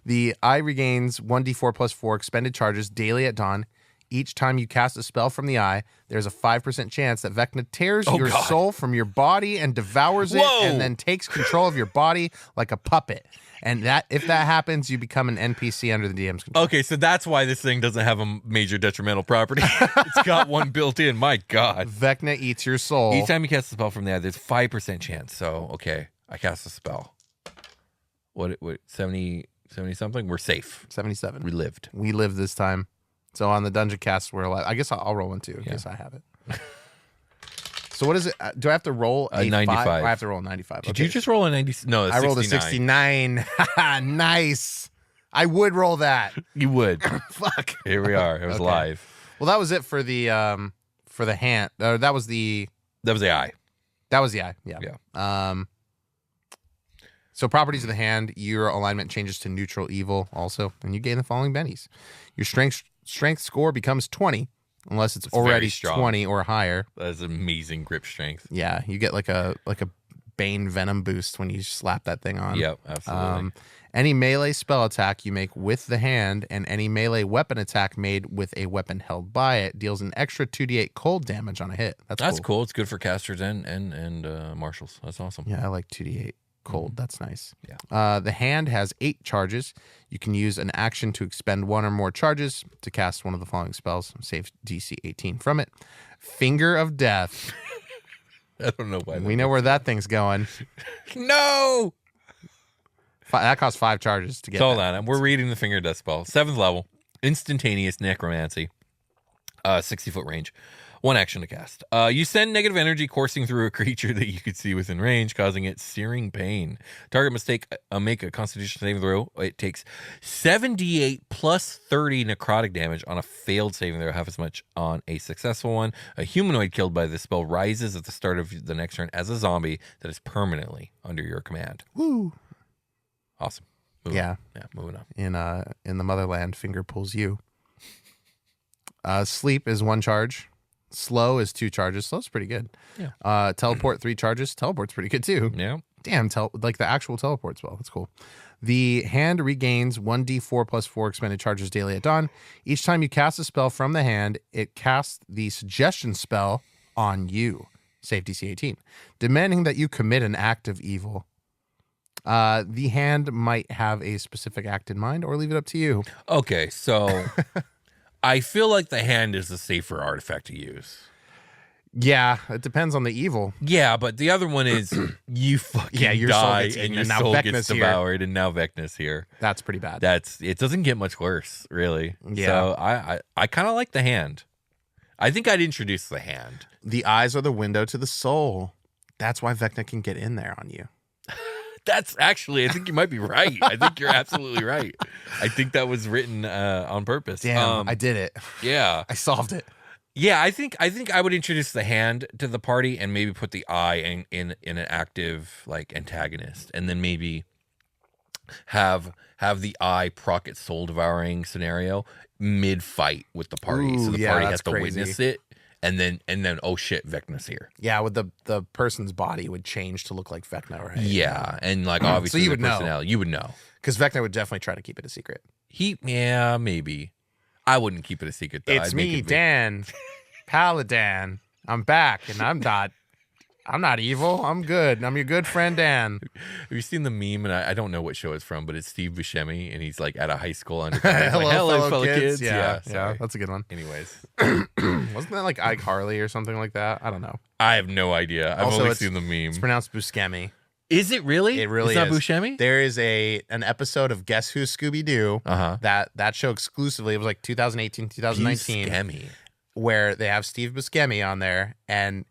The eye regains 1d4 plus 4 expended charges daily at dawn. Each time you cast a spell from the eye, there's a 5% chance that Vecna tears your soul from your body and devours it, and then takes control of your body like a puppet. And if that happens, you become an NPC under the DM's control. Okay, so that's why this thing doesn't have a major detrimental property. It's got one built in. My God. Vecna eats your soul. Each time you cast a spell from the eye, there's 5% chance. So, okay, I cast a spell. What 70 something? We're safe. 77. We lived. We lived this time. So on the Dungeoncast, we're alive. I guess I'll roll one too, in case I have it. So what is it? Do I have to roll a 95? I have to roll a 95. Did you just roll a 90? No, it's I rolled 69. a 69. Nice. I would roll that. You would. Fuck. Here we are. It was live. Well, that was it for the hand. That was the eye. That was the eye. Yeah. So properties of the hand, your alignment changes to neutral evil also, and you gain the following bennies. Your strength score becomes 20, unless it's already 20 or higher. That's amazing grip strength. Yeah, you get like a Bane Venom boost when you slap that thing on. Yep, absolutely. Any melee spell attack you make with the hand and any melee weapon attack made with a weapon held by it deals an extra 2d8 cold damage on a hit. That's cool. It's good for casters and marshals. That's awesome. Yeah, I like 2d8 cold. That's nice. Yeah. The hand has 8 charges. You can use an action to expend 1 or more charges to cast one of the following spells. Save DC 18 from it. Finger of Death. I don't know why. We know where that thing's going. No! That costs 5 charges to get. Hold on. We're reading the Finger of Death spell. 7th level. Instantaneous necromancy. 60-foot range. 1 action to cast. You send negative energy coursing through a creature that you could see within range, causing it searing pain. Target must make a Constitution saving throw. It takes 78 plus 30 necrotic damage on a failed saving throw, half as much on a successful one. A humanoid killed by this spell rises at the start of the next turn as a zombie that is permanently under your command. Woo! Awesome. Moving on. In the motherland, finger pulls you. Sleep is 1 charge. Slow is 2 charges. Slow's pretty good. Yeah. Teleport 3 charges. Teleport's pretty good too. Yeah. Damn, like the actual teleport spell. That's cool. The hand regains 1d4 plus 4 expended charges daily at dawn. Each time you cast a spell from the hand, it casts the suggestion spell on you. Save DC 18. Demanding that you commit an act of evil. The hand might have a specific act in mind or leave it up to you. Okay, so I feel like the hand is the safer artifact to use. Yeah, it depends on the evil. Yeah, but the other one is you fucking your die soul gets eaten, and your and now soul Vecna's gets here. devoured, and now Vecna's here. That's pretty bad. It doesn't get much worse, really. Yeah. So I kind of like the hand. I think I'd introduce the hand. The eyes are the window to the soul. That's why Vecna can get in there on you. That's actually, I think you might be right. I think you're absolutely right. I think that was written on purpose. Damn, I did it. Yeah. I solved it. Yeah, I think I would introduce the hand to the party and maybe put the eye in an active like antagonist, and then maybe have the eye proc its soul devouring scenario mid fight with the party, so Ooh, the yeah, party that's has to crazy. witness it, and then oh shit, Vecna's here. Yeah, with the person's body would change to look like Vecna, right? Yeah, and like obviously So you the would know. personality, you would know. Because Vecna would definitely try to keep it a secret. Yeah, maybe. I wouldn't keep it a secret though. It's I'd make me, it Dan, Paladin. I'm back, and I'm not evil. I'm good. I'm your good friend, Dan. Have you seen the meme? And I don't know what show it's from, but it's Steve Buscemi, and he's like at a high school undergrad. He's like, Hello, fellow kids. Yeah, sorry. that's a good one. Anyways, Wasn't that like iCarly or something like that? I don't know. I have no idea. I've Also, only it's- seen the meme. It's pronounced Buscemi. Is it really? It really it's is. not Buscemi? There is an episode of Guess Who Scooby Doo that show exclusively. It was like 2018, 2019, Buscemi. where they have Steve Buscemi on there, and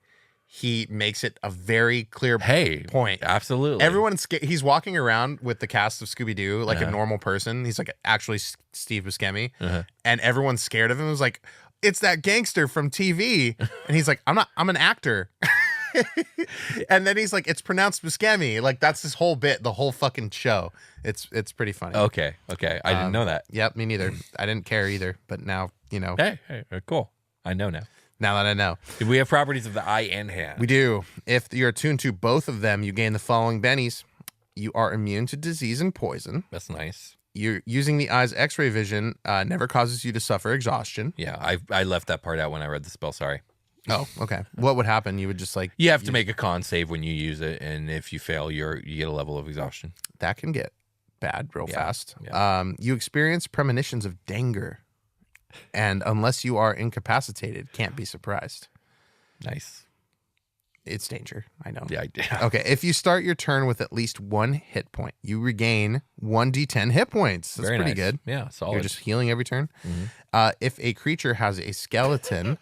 he makes it a very clear point. Absolutely. Everyone's he's walking around with the cast of Scooby Doo like a normal person. He's like actually Steve Buscemi, and everyone's scared of him. It was like, it's that gangster from TV, and he's like, I'm an actor. And then he's like, it's pronounced Buscemi. Like that's his whole bit, the whole fucking show. It's pretty funny. Okay. I didn't know that. Yep, me neither. I didn't care either, but now you know. Hey, cool. I know now. Now that I know. Do we have properties of the eye and hand? We do. If you're attuned to both of them, you gain the following bennies. You are immune to disease and poison. That's nice. You're using the eye's X-ray vision never causes you to suffer exhaustion. Yeah, I left that part out when I read the spell. Sorry. Oh, okay. What would happen? You would just like You have to make a con save when you use it, and if you fail, you get a level of exhaustion. that can get bad real fast. Yeah. You experience premonitions of danger, and unless you are incapacitated, can't be surprised. Nice. It's danger. I know. Yeah, I did. Okay, if you start your turn with at least 1 hit point, you regain 1d10 hit points. That's Very pretty nice. good. Yeah, solid. You're just healing every turn. If a creature has a skeleton,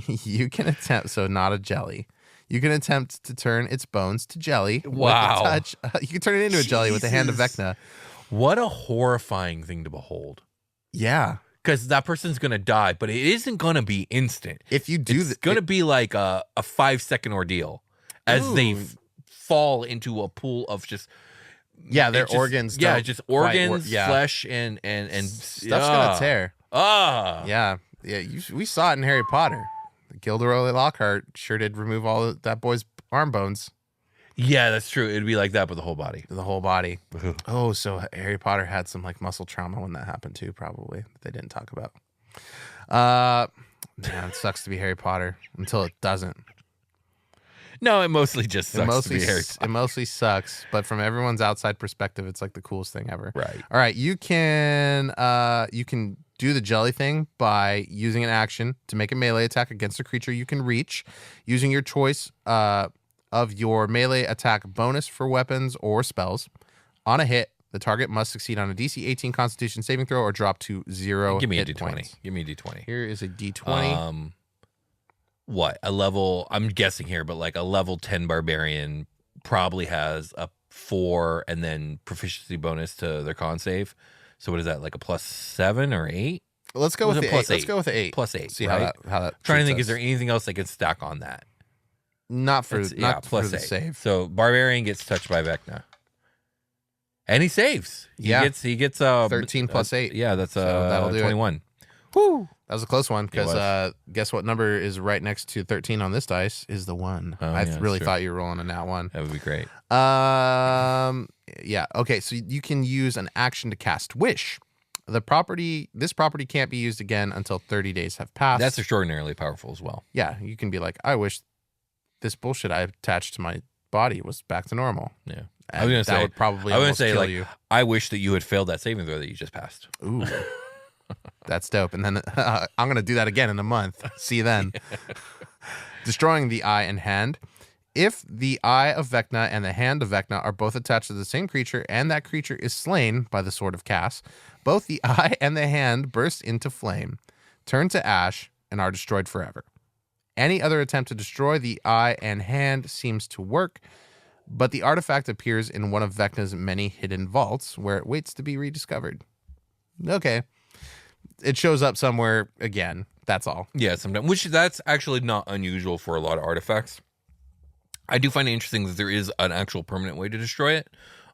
you can attempt, so not a jelly. You can attempt to turn its bones to jelly. Wow. With a touch. You can turn it into a jelly with the hand of Jesus. Vecna. What a horrifying thing to behold. Yeah. Because that person's going to die, but it isn't going to be instant. If you do It's going to be like a 5-second ordeal as they fall into a pool of just their just- organs. Yeah, don't just quite organs, work. Yeah. flesh, and Stuff's gonna tear. Yeah. We saw it in Harry Potter. Gilderoy Lockhart sure did remove all of that boy's arm bones, Yeah, that's true. It'd be like that, but the whole body. the whole body. Oh, so Harry Potter had some like muscle trauma when that happened too, probably, that they didn't talk about. Man, it sucks to be Harry Potter until it doesn't. No, it mostly just sucks to be Harry It mostly sucks, but from everyone's outside perspective, it's like the coolest thing ever. Right. All right, you can do the jelly thing by using an action to make a melee attack against a creature you can reach, using your choice of your melee attack bonus for weapons or spells. On a hit, the target must succeed on a DC 18 Constitution saving throw or drop to 0 Give me a hit D20. points. Give me a D20. Here is a D20. What? A level, I'm guessing here, but like a level 10 barbarian probably has a 4 and then proficiency bonus to their con save. So what is that, like a +7 or 8? Let's go was with it the plus 8. Let's eight? go with the 8. +8. See right? how that. Trying to treats think, us. is there anything else I can stack on that? Not for It's- not for +8. the save. So barbarian gets touched by Vecna. And he saves. Yeah. He gets 13 plus 8. Yeah, that's So that'll do it. 21. Woo! That was a close one It because was. guess what number is right next to 13 on this dice is the 1. Oh, I yeah, really sure. thought you were rolling a nat 1. That would be great. Yeah. Okay. So you can use an action to cast Wish. This property can't be used again until 30 days have passed. That's extraordinarily powerful as well. Yeah. You can be like, I wish this bullshit I attached to my body was back to normal. Yeah. And I was gonna that say, would probably I was gonna almost say, kill like, you. I wish that you had failed that saving throw that you just passed. Ooh. That's dope. And then I'm going to do that again in a month. See you then. Destroying the eye and hand. If the eye of Vecna and the hand of Vecna are both attached to the same creature and that creature is slain by the sword of Cass, both the eye and the hand burst into flame, turn to ash, and are destroyed forever. Any other attempt to destroy the eye and hand seems to work, but the artifact appears in one of Vecna's many hidden vaults where it waits to be rediscovered. Okay. It shows up somewhere again. That's all. Yeah, sometimes, which that's actually not unusual for a lot of artifacts. I do find it interesting that there is an actual permanent way to destroy it.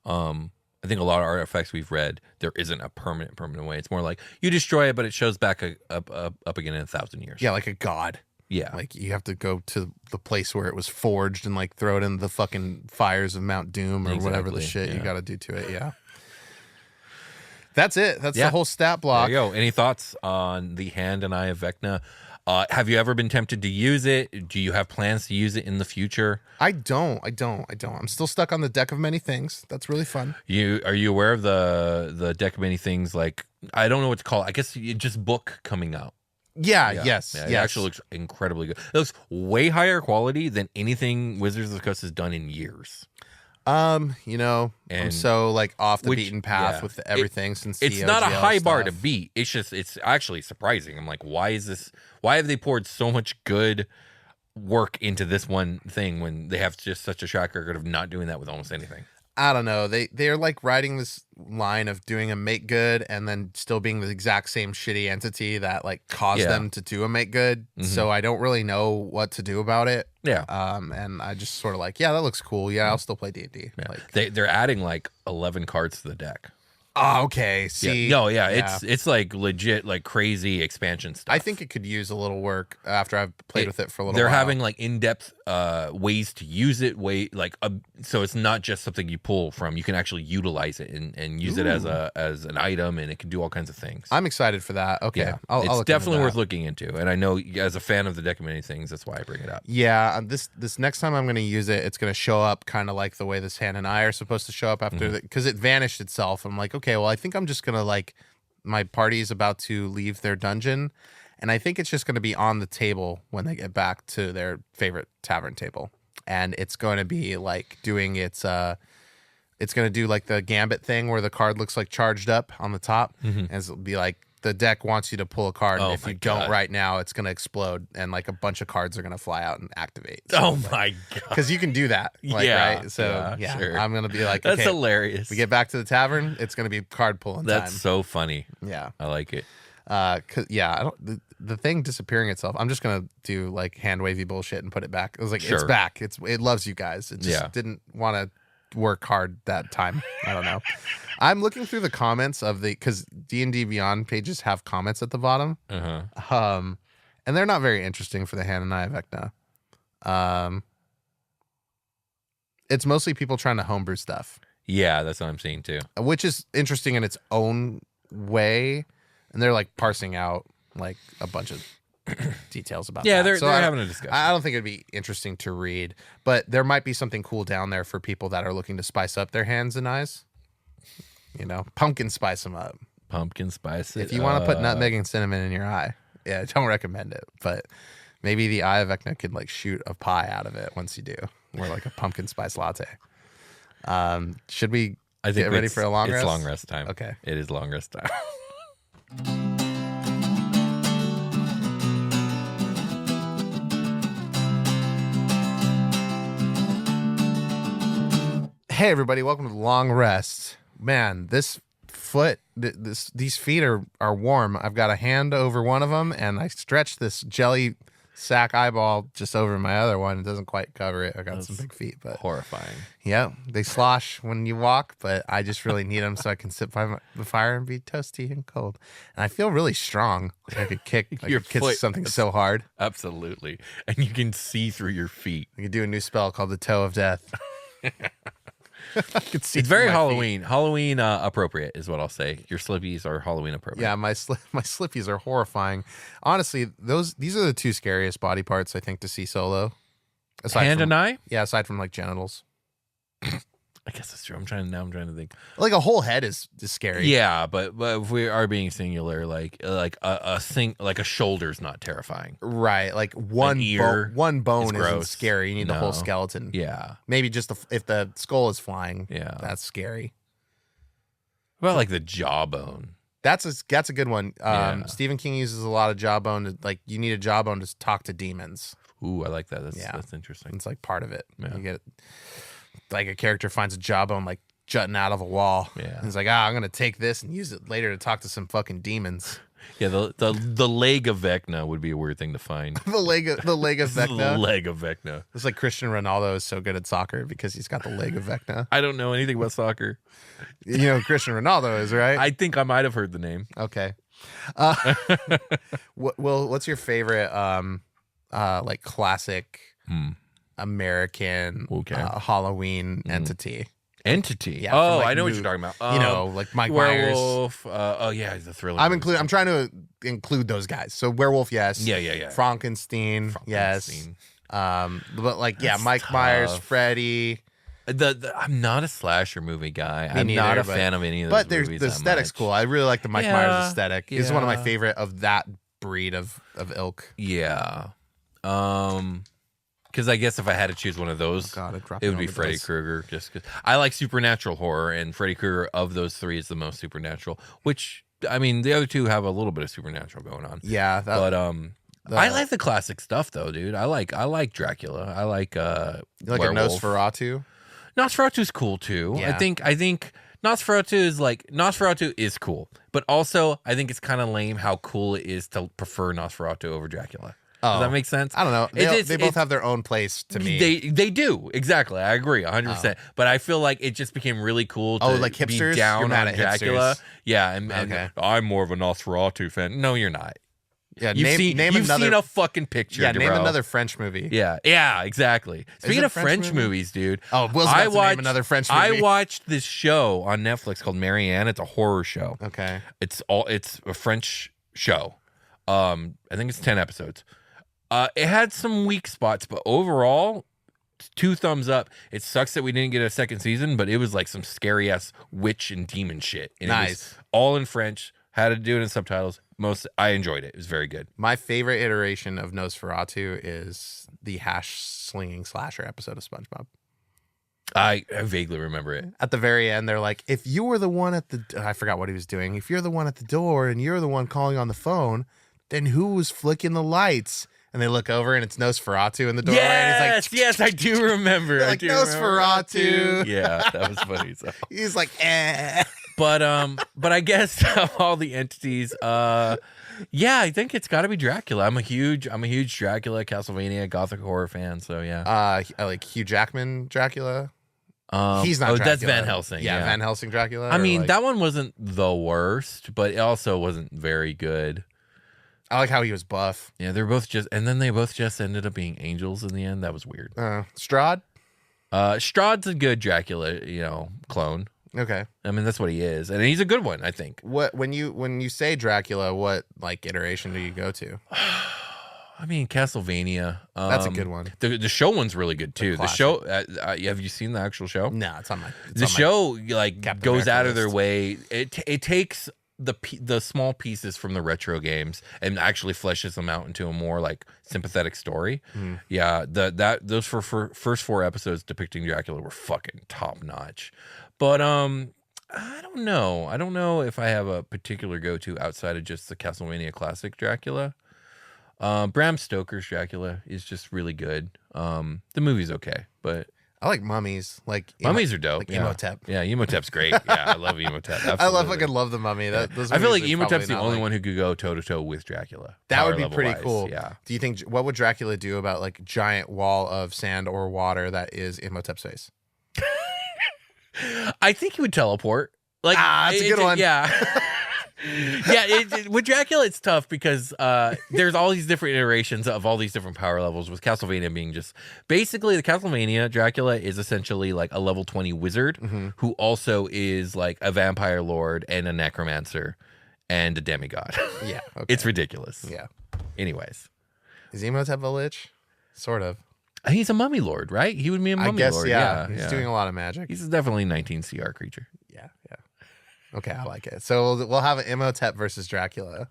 I think a lot of artifacts we've read, there isn't a permanent way. It's more like you destroy it, but it shows back up again in 1,000 years. Yeah, like a god. Yeah. Like you have to go to the place where it was forged and like throw it in the fucking fires of Mount Doom or whatever the shit you got to do to it. Yeah. That's it. That's the whole stat block. There you go. Any thoughts on the Hand and Eye of Vecna? Have you ever been tempted to use it? Do you have plans to use it in the future? I don't. I'm still stuck on the Deck of Many Things. That's really fun. Are you aware of the Deck of Many Things? Like, I don't know what to call it. I guess just book coming out. Yes. It actually looks incredibly good. It looks way higher quality than anything Wizards of the Coast has done in years. I'm so like off the beaten path with everything since it's not a high bar to beat. It's actually surprising. I'm like, why have they poured so much good work into this one thing when they have just such a track record of not doing that with almost anything? I don't know. They're like riding this line of doing a make good and then still being the exact same shitty entity that like caused them to do a make good. Mm-hmm. So I don't really know what to do about it. Yeah. And I just sort of like, yeah, that looks cool. Yeah, I'll still play D&D. Yeah. Like, they're adding like 11 cards to the deck. Oh, okay. See, it's like legit, like crazy expansion stuff. I think it could use a little work after I've played with it for a little while. They're while. having like in-depth ways to use it, so it's not just something you pull from. You can actually utilize it and use it as an item, and it can do all kinds of things. I'm excited for that. Okay, yeah. I'll it's look definitely into worth looking into, and I know as a fan of the Deck of Many Things, that's why I bring it up. Yeah, this next time I'm going to use it, it's going to show up kind of like the way this Hand and Eye are supposed to show up after because it vanished itself. I'm like, okay, well, I think I'm just gonna like my party's about to leave their dungeon, and I think it's just gonna be on the table when they get back to their favorite tavern table, and it's going to be like doing it's gonna do like the Gambit thing where the card looks like charged up on the top, and it'll be like the deck wants you to pull a card, and if you don't right now, it's gonna explode, and like a bunch of cards are gonna fly out and activate. So my god! Because you can do that, right? So sure. I'm gonna be like, that's okay, hilarious. We get back to the tavern, it's gonna be card pulling time. That's so funny. Yeah, I like it. I don't. The thing disappearing itself. I'm just gonna do like hand wavy bullshit and put it back. I was like, it's back. It loves you guys. It just didn't want to work hard that time. I don't know. I'm looking through the comments of because D&D Beyond pages have comments at the bottom. And they're not very interesting for the Hand and Eye of Vecna. It's mostly people trying to homebrew stuff. Yeah, that's what I'm seeing too. Which is interesting in its own way. And they're like parsing out like a bunch of details about that. Yeah, they're having a discussion. I don't think it'd be interesting to read, but there might be something cool down there for people that are looking to spice up their hands and eyes. Pumpkin spice them up. Pumpkin spice it. If you want to put nutmeg and cinnamon in your eye, I don't recommend it, but maybe the Eye of Vecna could like shoot a pie out of it once you do, or like a pumpkin spice latte. Should we get ready for a long rest? It's long rest time. Okay. It is long rest time. Hey everybody, welcome to the long rest. Man, this foot, these feet are warm. I've got a hand over one of them, and I stretched this jelly sack eyeball just over my other one. It doesn't quite cover it. I got some big feet, but horrifying. Yeah, they slosh when you walk, but I just really need them so I can sit by the fire and be toasty and cold. And I feel really strong. Like I could kick something so hard. Absolutely, and you can see through your feet. I could do a new spell called the Toe of Death. It's very Halloween. Feet. Halloween appropriate is what I'll say. Your slippies are Halloween appropriate. Yeah, my slippies are horrifying. Honestly, these are the two scariest body parts I think to see solo. Hand and eye? Yeah, aside from like genitals. I guess that's true. I'm trying to think. Like a whole head is scary. Yeah, but if we are being singular, like a shoulder's not terrifying. Right. Like one bone isn't scary. You need the whole skeleton. Yeah. Maybe just if the skull is flying. Yeah. That's scary. What about like the jawbone? That's a good one. Stephen King uses a lot of jawbone. You need a jawbone to talk to demons. Ooh, I like that. Yeah. That's interesting. It's like part of it. Yeah. You get like a character finds a jawbone like jutting out of a wall. Yeah. And he's like, I'm gonna take this and use it later to talk to some fucking demons. Yeah, the leg of Vecna would be a weird thing to find. the leg of Vecna. The leg of Vecna. It's like Cristiano Ronaldo is so good at soccer because he's got the leg of Vecna. I don't know anything about soccer. You know who Cristiano Ronaldo is, right? I think I might have heard the name. Okay. What's your favorite like classic American Halloween entity? Entity. Yeah, oh, from, like, I know what you're talking about. You know, like Mike Myers. Werewolf. Oh yeah, he's a thriller. I'm trying to include those guys. So werewolf, yes. Yeah. Frankenstein, yes. But like, That's Mike tough. Myers, Freddy. I'm not a slasher movie guy. I'm neither, not a but- fan of any of those But there's movies. the that aesthetic's much. cool. I really like the Mike Yeah, Myers aesthetic. He's one of my yeah. favorite of that breed of ilk. Yeah. Because I guess if I had to choose one of those, God, I dropped it would on be the Freddy dice. Krueger. Just because I like supernatural horror, and Freddy Krueger of those three is the most supernatural. Which I mean, the other two have a little bit of supernatural going on. Yeah, But I like the classic stuff though, dude. I like Dracula. I like you like a Werewolf. Nosferatu. Nosferatu's cool too. Yeah. I think Nosferatu is cool, but also I think it's kind of lame how cool it is to prefer Nosferatu over Dracula. Does that make sense? I don't know. It's- They both have their own place to me. They do exactly. I agree 100%. But I feel like it just became really cool to like hipsters? be down You're mad on at Dracula. hipsters. Yeah, and Okay. I'm more of a Nosferatu fan. No, you're not. Yeah, You've seen a fucking picture. Yeah, name bro. another French movie. Yeah, exactly. Speaking it of French French movie? movies, dude. Oh, Will's about to name another French movie. I watched this show on Netflix called Marianne. It's a horror show. Okay. It's a French show. I think it's 10 episodes. It had some weak spots, but overall, 2 thumbs up. It sucks that we didn't get a second season, but it was like some scary ass witch and demon shit. And it was Nice. all in French. Had to do it in subtitles. I enjoyed it. It was very good. My favorite iteration of Nosferatu is the hash slinging slasher episode of SpongeBob. I vaguely remember it. At the very end, they're like, if you were the one at the... I forgot what he was doing. If you're the one at the door and you're the one calling on the phone, then who was flicking the lights? And they look over and it's Nosferatu in the doorway. And he's like, Yes, I do remember. They're like, Nosferatu. Yeah, that was funny. So. he's like, eh. But I guess of all the entities, yeah, I think it's got to be Dracula. I'm a huge Dracula, Castlevania, Gothic horror fan. So yeah, I like Hugh Jackman Dracula. He's not. Oh, Dracula. that's Van Helsing. Yeah, Van Helsing Dracula. I mean, like, that one wasn't the worst, but it also wasn't very good. I like how he was buff. Yeah, they're both and then they both just ended up being angels in the end. That was weird. Strahd. Strahd's a good Dracula, clone. Okay. I mean, that's what he is, and he's a good one, I think. What when you say Dracula, what like iteration do you go to? I mean, Castlevania. That's a good one. The show one's really good too. The classic. show. Have you seen the actual show? No, it's on my. The show like Captain goes America out of their list. way. It takes the small pieces from the retro games and actually fleshes them out into a more like sympathetic story. Yeah, those first 4 episodes depicting Dracula were fucking top notch. But I don't know. I don't know if I have a particular go-to outside of just the Castlevania classic Dracula. Bram Stoker's Dracula is just really good. The movie's okay, but I like mummies. Like mummies are dope. Like yeah. Imhotep. Yeah, Imhotep's great. Yeah, I love Imhotep. Absolutely. I love the mummy. Those I feel like movies are Imhotep's the probably only not, one who could go toe to toe with Dracula. That would be power pretty level-wise. cool. Yeah. Do you think what would Dracula do about like giant wall of sand or water that is Imhotep's face? I think he would teleport. Like, that's a good one. Yeah. Yeah, with Dracula, it's tough because there's all these different iterations of all these different power levels, with Castlevania being just basically the Castlevania Dracula is essentially like a level 20 wizard who also is like a vampire lord and a necromancer and a demigod. Yeah. Okay. It's ridiculous. Yeah. Anyways, Is Imhotep a lich? Sort of. he's a mummy lord, right? He would be a mummy I guess, lord. yeah. He's doing a lot of magic. He's definitely 19 CR creature. Yeah. Okay, I like it. So we'll have an Imhotep versus Dracula,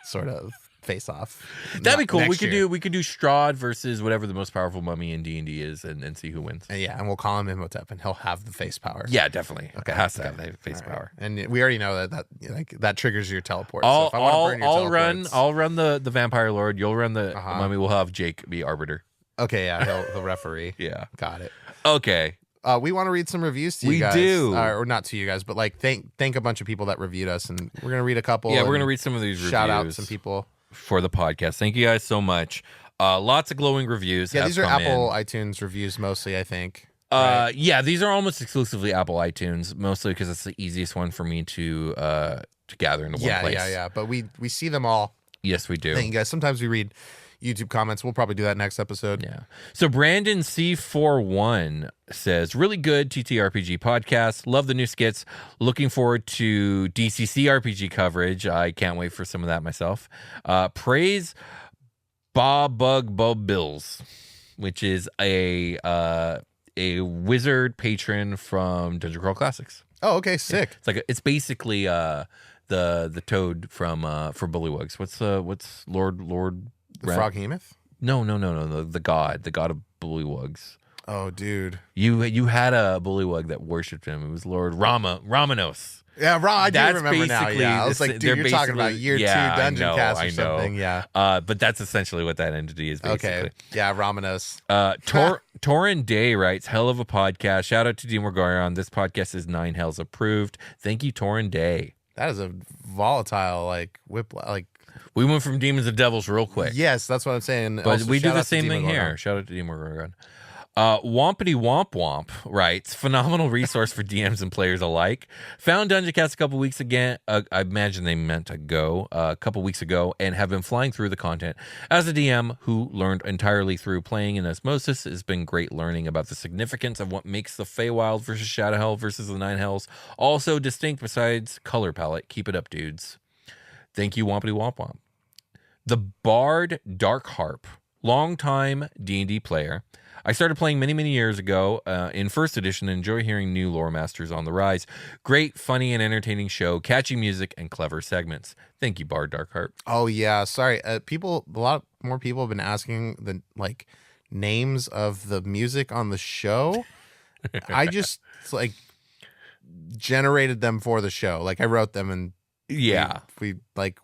sort of face off. That'd be cool. next year. We could do Strahd versus whatever the most powerful mummy in D&D is, and see who wins. And we'll call him Imhotep, and he'll have the face power. Yeah, definitely. Okay. It has to have that face All right. power. And we already know that triggers your teleport. So if I want to burn your teleports, I'll run the vampire lord. You'll run the Uh-huh. mummy. We'll have Jake be arbiter. Okay, yeah, he'll referee. Yeah. Got it. Okay. We want to read some reviews to you We guys. do. Or not to you guys, but like thank a bunch of people that reviewed us, and we're gonna read a couple. Yeah, we're and gonna read some of these reviews. shout out some people. For the podcast. Thank you guys so much. Lots of glowing reviews. Yeah, these are have come Apple in. iTunes reviews mostly, I think. Right? Yeah, these are almost exclusively Apple iTunes, mostly because it's the easiest one for me to gather into one place. Yeah. But we see them all. Yes, we do. Thank you guys. Sometimes we read YouTube comments. We'll probably do that next episode. Yeah. So Brandon C41 says, really good TTRPG podcast. Love the new skits. Looking forward to DCC RPG coverage. I can't wait for some of that myself. Praise Bob Bills, which is a wizard patron from Dungeon Crawl Classics. Oh, okay, sick. It's basically the toad from for Bullywugs. What's Lord The Froghemoth? No. The god of Bullywugs. Oh, dude. You had a Bullywug that worshipped him. It was Lord Ramanos. Yeah, Ron, I do That's remember now. basically Yeah, I was the- like, they're dude, you're talking about year 2 Dungeoncast or something. Yeah. But that's essentially what that entity is. Basically. Okay. Yeah, Ramanos. Torin Day writes, hell of a podcast. Shout out to Dean Morgarion. This podcast is 9 Hells approved. Thank you, Torin Day. That is a volatile whip. We went from demons to devils real quick. Yes, that's what I'm saying. But Also, we do shout the out to same Demon thing Gorgon. here. Shout out to Dean Morgarion. Wompity Womp Womp writes, phenomenal resource for DMs and players alike. Found Dungeoncast a couple weeks again. I imagine they meant to go a couple weeks ago, and have been flying through the content. As a DM who learned entirely through playing in Osmosis, it's been great learning about the significance of what makes the Feywild versus Shadowhell versus the 9 Hells also distinct besides color palette. Keep it up, dudes. Thank you, Wompity Womp Womp. The Bard Dark Harp, longtime D&D player. I started playing many years ago in first edition and enjoy hearing new lore masters on the rise. Great, funny, and entertaining show, catchy music, and clever segments. Thank you, Bard Darkheart. Oh, yeah. Sorry. A lot more people have been asking the names of the music on the show. I just generated them for the show. I wrote them and Yeah. we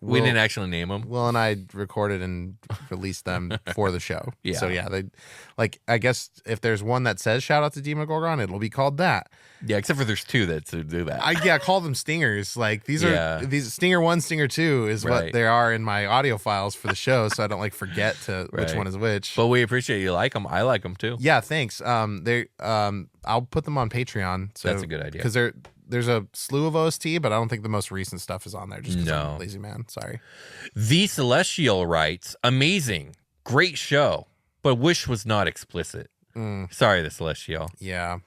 We didn't actually name them. Will and I recorded and released them for the show. Yeah. So yeah, they I guess if there's one that says shout out to Demogorgon, it'll be called that. Yeah, except for there's 2 that do that. Call them stingers. These Yeah. are these Stinger 1, Stinger 2 is Right. what they are in my audio files for the show, so I don't forget which Right. one is which. But we appreciate you like them. I like them too. Yeah, thanks. I'll put them on Patreon. So That's a good idea. Because there's a slew of OST, but I don't think the most recent stuff is on there. Just 'cause I'm No. a lazy man. Sorry. The Celestial writes, amazing, great show, but wish was not explicit. Sorry, The Celestial. Yeah.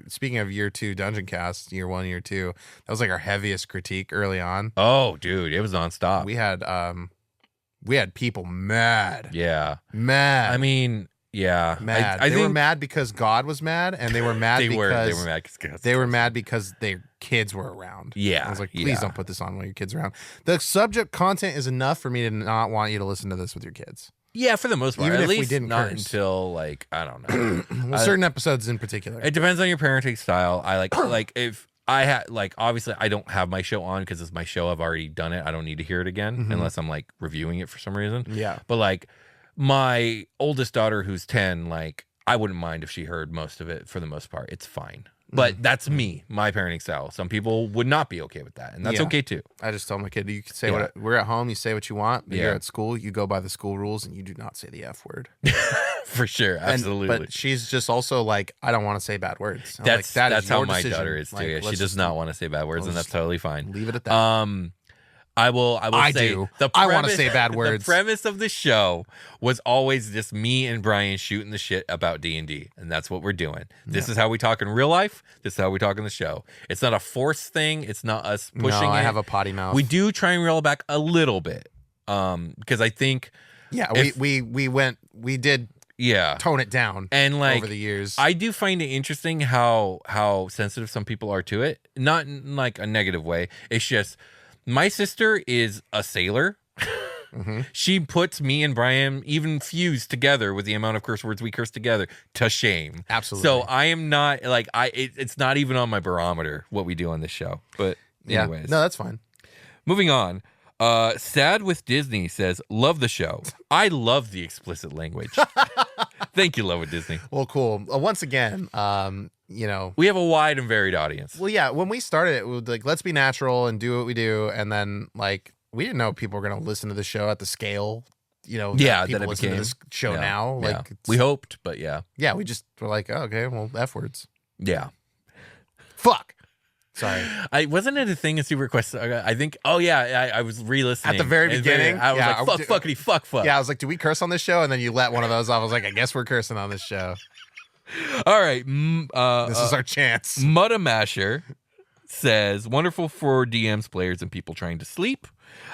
Speaking of year 2 Dungeoncast, year 1, year 2, that was our heaviest critique early on. Oh, dude, it was nonstop. We had people mad. Yeah. Mad. I mean, yeah. mad. I they think were mad because God was mad, and they were mad they were because mad because they were mad because their kids were around. Yeah, I was please yeah. don't put this on while your kids are around. The subject content is enough for me to not want you to listen to this with your kids. Yeah, for the most part. Even At if we least didn't not curse. until I don't know. Well, certain episodes in particular. It depends on your parenting style. I like if I had obviously I don't have my show on because it's my show. I've already done it. I don't need to hear it again unless I'm reviewing it for some reason. Yeah. But my oldest daughter who's 10, I wouldn't mind if she heard most of it for the most part. It's fine. But that's me, my parenting style. Some people would not be okay with that, and that's Yeah. okay too. I just tell my kid, you can say Yeah. what we're at home, you say what you want, but Yeah. you're at school, you go by the school rules, and you do not say the F word. For sure, absolutely. But she's just also I don't want to say bad words. I'm that's "That is how your my decision." daughter is too. Yeah, she let's does just not want to say bad words, and let's that's totally fine. leave it at that. I will I say do. the I wanna premise- say bad words. The premise of the show was always just me and Brian shooting the shit about D&D, and that's what we're doing. This is how we talk in real life. This is how we talk in the show. It's not a forced thing. It's not us pushing no, I it. have a potty mouth. We do try and reel it back a little bit, because I think Yeah, if- we did yeah, tone it down and over the years. I do find it interesting how sensitive some people are to it. Not in a negative way. It's just my sister is a sailor. She puts me and Brian even fused together with the amount of curse words we curse together to shame. Absolutely. So I am not like it's not even on my barometer what we do on this show. But anyways, no, that's fine. moving on. Sad with Disney says, love the show. I love the explicit language. Thank you, Love with Disney. Well, cool. Once again, We have a wide and varied audience. well, yeah, when we started it, we would like, let's be natural and do what we do. And then like, we didn't know people were going to listen to the show at the scale, Yeah, people that it listen to became. this show Yeah, now. yeah. Like, We hoped, but yeah. yeah, we just were like, oh, okay, well, F words. Yeah. Fuck. Sorry. Wasn't it a thing in Super Quest? I think. Oh yeah, I was re-listening At the very beginning? I was Yeah, like, fuck, fuckity, fuck. Yeah, I was like, do we curse on this show? And then you let one of those off. I was like, I guess we're cursing on this show. All right. This is our chance. Muddamasher says, wonderful for DMs, players, and people trying to sleep.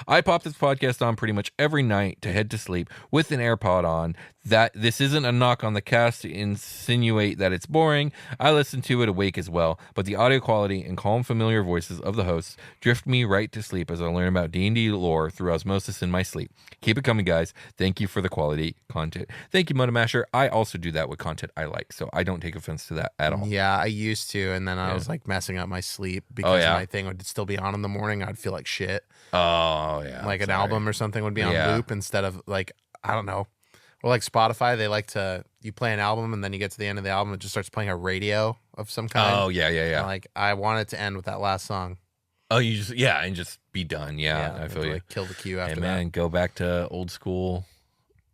I pop this podcast on pretty much every night to head to sleep with an AirPod on. That this isn't a knock on the cast to insinuate that it's boring. I listen to it awake as well, but the audio quality and calm, familiar voices of the hosts drift me right to sleep as I learn about D&D lore through osmosis in my sleep. Keep it coming, guys. Thank you for the quality content. Thank you, Muddamasher. I also do that with content I like, so I don't take offense to that at all. Yeah, I used to, and then I was like messing up my sleep because yeah? my thing would still be on in the morning. I'd feel like shit. Oh, yeah. Like an sorry. album or something would be on Yeah. loop instead of like, I don't know. Or like Spotify, they like to, you play an album and then you get to the end of the album, it just starts playing a radio of some kind. Oh, yeah. And like, I want it to end with that last song. Oh, you just, and just be done. Yeah, I feel you. Like kill the queue after Hey, man, go back to old school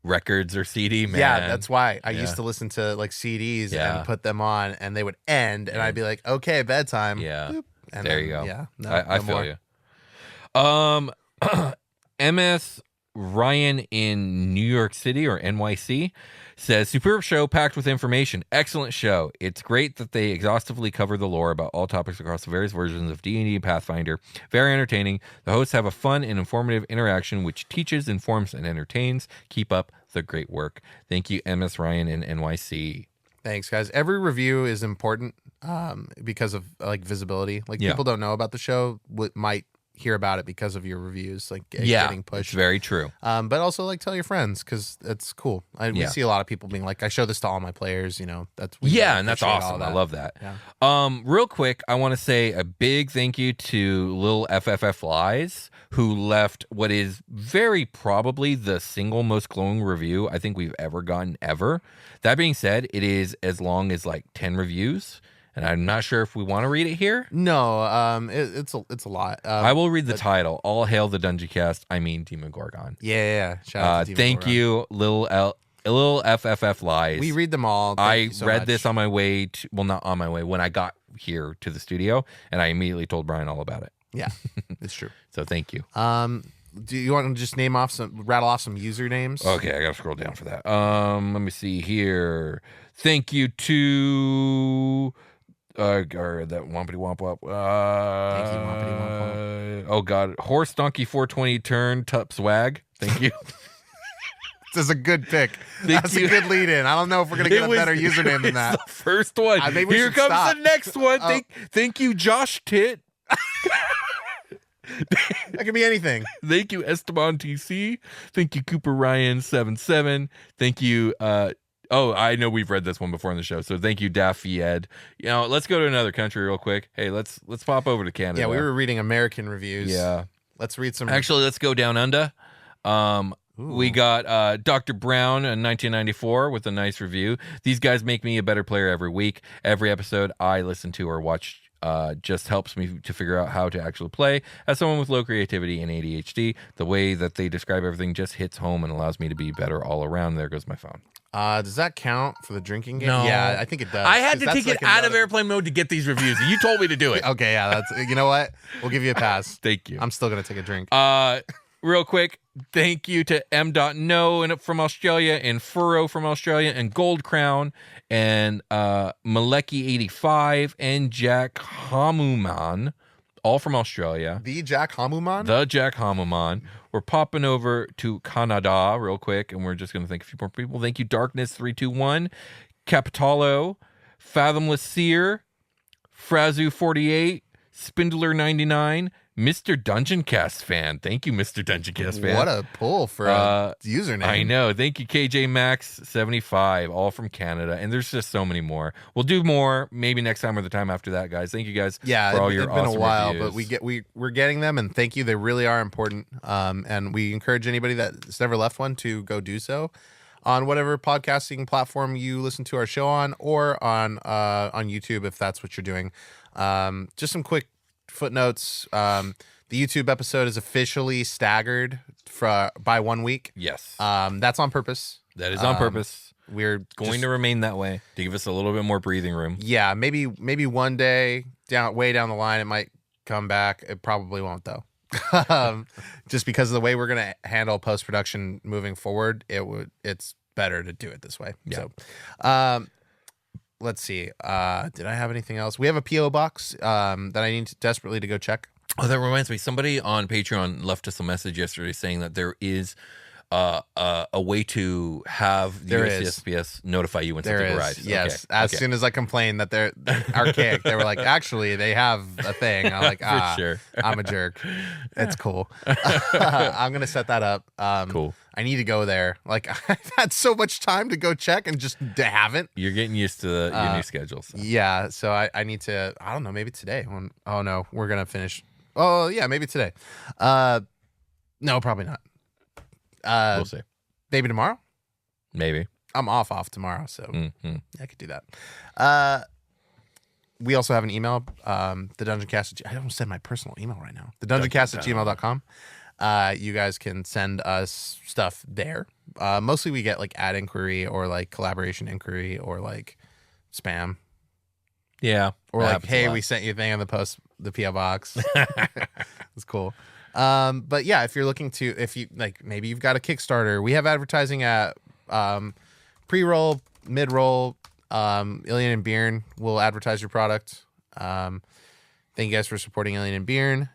records or CD, man. Yeah, that's why I Yeah. used to listen to like CDs Yeah. and put them on and they would end and I'd be like, okay, bedtime. Yeah. Boop. And There then, you go. Yeah. No, I no feel more. you. MS Ryan in New York City or NYC says, superb show packed with information. Excellent show. It's great that they exhaustively cover the lore about all topics across the various versions of D&D and Pathfinder. Very entertaining. The hosts have a fun and informative interaction which teaches, informs, and entertains. Keep up the great work. Thank you, MS Ryan in NYC. Thanks, guys. Every review is important because of like visibility. Like Yeah. people don't know about the show, might hear about it because of your reviews, like getting It's pushed. very true. But also like tell your friends because it's cool. We Yeah. see a lot of people being like, I show this to all my players. That's And that's appreciate all awesome. I that. love that. Yeah. Real quick, I want to say a big thank you to Lil FFF Lies, who left what is very probably the single most glowing review I think we've ever gotten ever. That being said, it is as long as like 10 reviews, and I'm not sure if we want to read it here. No, it's a lot. I will read the title. All hail the Dungeoncast. I mean, Demon Gorgon. Yeah. Shout out to Demon Thank Gorgon. you, Lil FFF Lies. We read them all. Thank I you so read much. this on my way to, well, not on my way, when I got here to the studio, and I immediately told Brian all about it. Yeah, it's true. So thank you. Do you want to just rattle off some usernames? Okay, I gotta scroll down for that. Let me see here. Thank you to or that Wompity Womp Womp. Thank you, Wompity Womp Oh God, Horse Donkey 420 Turn Tup Swag. Thank you. This is a good pick. Thank That's you. a good lead in. I don't know if we're gonna get a better username than that. The first one. Maybe we Here should comes stop. the next one. Thank you, Josh Tit. That could be anything. Thank you, Esteban TC. Thank you, Cooper Ryan 77. Thank you. I know we've read this one before on the show. So thank you, Daffy Ed. Let's go to another country real quick. Hey, let's pop over to Canada. Yeah, we were reading American reviews. Yeah. Let's read some. Actually, let's go down under. We got Dr. Brown in 1994 with a nice review. These guys make me a better player every week. Every episode I listen to or watch just helps me to figure out how to actually play. As someone with low creativity and ADHD, the way that they describe everything just hits home and allows me to be better all around. There goes my phone. Does that count for the drinking game? No. Yeah, I think it does. I had 'cause to that's take it like out of another- airplane mode to get these reviews. You told me to do it. Okay, yeah, that's. You know what? We'll give you a pass. Thank you. I'm still gonna take a drink. Real quick, thank you to M.No from Australia and Furrow from Australia and Gold Crown and Maleki85 and Jack Hamuman, all from Australia. The Jack Hamuman. The Jack Hamuman. We're popping over to Canada real quick, and we're just going to thank a few more people. Thank you, Darkness321, Capitalo, Fathomless Seer, Frazu48, Spindler99, Mr. Dungeoncast fan. Thank you, Mr. Dungeoncast fan. What a pull for a username. I know. Thank you, KJ Max 75, all from Canada. And there's just so many more. We'll do more maybe next time or the time after that, guys. Thank you guys for all your it's been awesome a while, reviews. but we're getting them, and thank you. They really are important. And we encourage anybody that's never left one to go do so on whatever podcasting platform you listen to our show on, or on YouTube if that's what you're doing. Just some quick footnotes. The YouTube episode is officially staggered by 1 week. Yes. That's on purpose. That is on purpose. We're Going to remain that way to give us a little bit more breathing room. Yeah, maybe one day way down the line it might come back. It probably won't though. Just because of the way we're gonna handle post-production moving forward, it's better to do it this way. Yeah. So let's see. Did I have anything else? We have a PO box that I need desperately to go check. Oh, that reminds me. Somebody on Patreon left us a message yesterday saying that there is a way to have the USCSPS notify you when something arrives. Yes. Okay. As soon as I complained that they're archaic, they were like, actually, they have a thing. I'm like, sure. I'm a jerk. It's cool. I'm going to set that up. Cool. I need to go there. Like, I've had so much time to go check and just haven't. You're getting used to your new schedule. So. Yeah. So I need to, I don't know, maybe today. Oh, no, we're going to finish. Oh, yeah, maybe today. No, probably not. We'll see. Maybe tomorrow? Maybe. I'm off tomorrow, so Mm-hmm. I could do that. We also have an email, the Dungeoncast. I don't send my personal email right now. The Dungeoncast@gmail.com. You guys can send us stuff there. Mostly we get like ad inquiry or like collaboration inquiry or like spam. Yeah. Or that like, happens a hey, lot. we sent you a thing on the PO box. It's cool. But yeah, if you're looking to, if you like, maybe you've got a Kickstarter. We have advertising at pre-roll, mid-roll. Ilian and Bjorn will advertise your product. Thank you guys for supporting Ilian and Bjorn.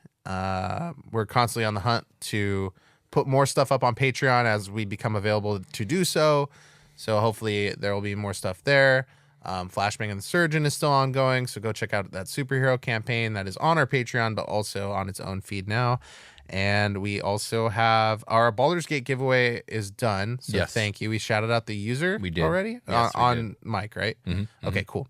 We're constantly on the hunt to put more stuff up on Patreon as we become available to do so. So hopefully there will be more stuff there. Flashbang and the Surgeon is still ongoing, so go check out that superhero campaign that is on our Patreon, but also on its own feed now. And we also have our Baldur's Gate giveaway is done. So Yes. thank you. We shouted out the user We did. already Yes, we on Mike, right? Mm-hmm. Okay, cool.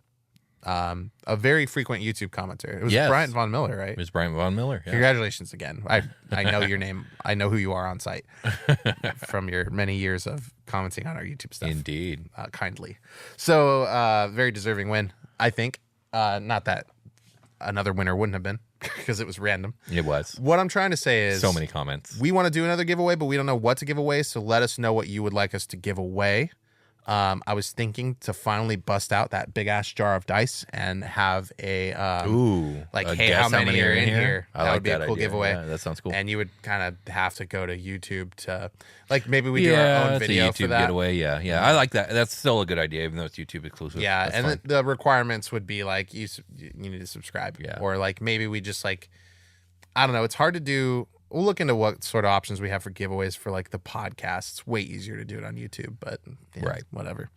A very frequent YouTube commenter. It was Yes. Brian Von Miller, right? It was Brian Von Miller. Yeah. Congratulations again. I know your name. I know who you are on site from your many years of commenting on our YouTube stuff. Indeed. Kindly. So very deserving win, I think. Not that another winner wouldn't have been because it was random. It was. What I'm trying to say is So many comments. we want to do another giveaway, but we don't know what to give away. So let us know what you would like us to give away. I was thinking to finally bust out that big ass jar of dice and have a Ooh. like, a hey, guess how many are in here? I That like would be a that cool idea. giveaway. Yeah, that sounds cool. And you would kind of have to go to YouTube to, like, maybe we do yeah, our own it's video a YouTube for that. getaway. Yeah. I like that. That's still a good idea, even though it's YouTube exclusive. Yeah, That's and fine. the requirements would be like you need to subscribe. Yeah. Or like maybe we just like, I don't know. It's hard to do. We'll look into what sort of options we have for giveaways for like the podcast. It's way easier to do it on YouTube, but Right. whatever.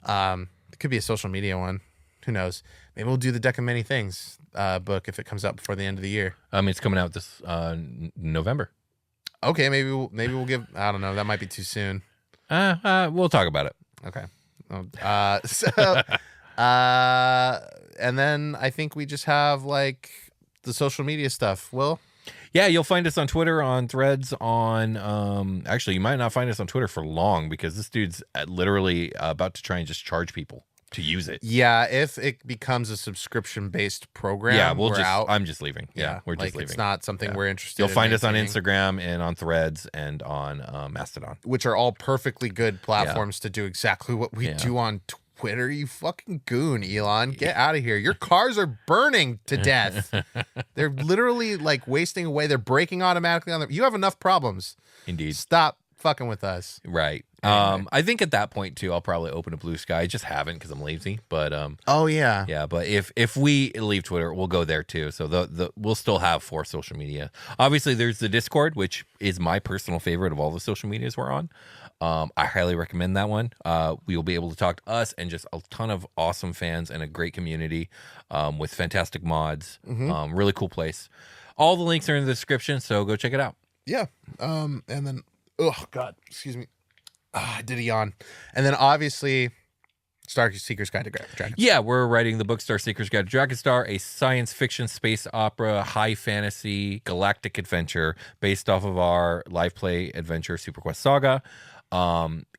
It could be a social media one. Who knows? Maybe we'll do the Deck of Many Things book if it comes out before the end of the year. It's coming out this November. Okay, maybe we'll give. I don't know. That might be too soon. We'll talk about it. Okay. And then I think we just have like the social media stuff. Will? Yeah, you'll find us on Twitter, on Threads, on actually you might not find us on Twitter for long because this dude's literally about to try and just charge people to use it. Yeah, if it becomes a subscription-based program, Yeah, we're out. I'm just leaving. Yeah, we're just like leaving. it's not something Yeah. we're interested You'll in. find us on maintaining, Instagram and on Threads and on Mastodon. which are all perfectly good platforms to do exactly what we Yeah. do on Twitter. You fucking goon, Elon. Get out of here. Your cars are burning to death. They're literally like wasting away. They're breaking automatically on them. You have enough problems. Indeed. Stop fucking with us. Right. Anyway. I think at that point too, I'll probably open a Blue Sky. I just haven't because I'm lazy. But Oh yeah. yeah. But if we leave Twitter, we'll go there too. So we'll still have 4 social media. Obviously, there's the Discord, which is my personal favorite of all the social medias we're on. I highly recommend that one. We will be able to talk to us and just a ton of awesome fans and a great community with fantastic mods. Really cool place. All the links are in the description, so go check it out. Yeah. And then, oh God, excuse me. I did a yawn. And then obviously, Star Seeker's Guide to Dragon. Yeah, we're writing the book Star Seeker's Guide to Dragonstar, a science fiction, space opera, high fantasy, galactic adventure based off of our live play adventure, Super Quest Saga.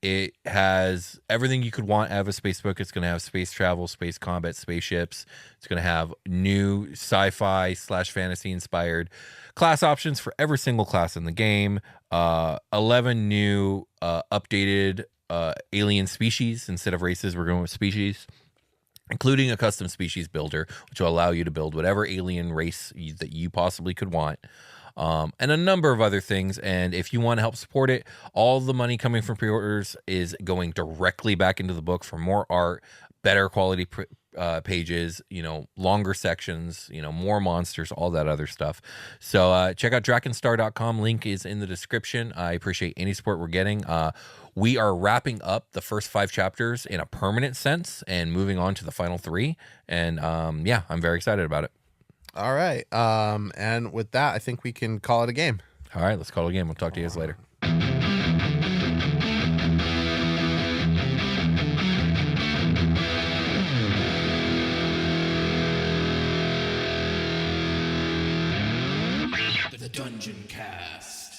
It has everything you could want out of a space book. It's going to have space travel, space combat, spaceships. It's going to have new sci-fi / fantasy inspired class options for every single class in the game. 11 new updated alien species. Instead of races, we're going with species, including a custom species builder, which will allow you to build whatever alien race that you possibly could want. And a number of other things. And if you want to help support it, all the money coming from pre-orders is going directly back into the book for more art, better quality pages, longer sections, more monsters, all that other stuff. So check out drakenstar.com. Link is in the description. I appreciate any support we're getting. We are wrapping up the first 5 chapters in a permanent sense and moving on to the final 3. And yeah, I'm very excited about it. All right. And with that, I think we can call it a game. All right, let's call it a game. We'll talk to you guys later. The Dungeoncast.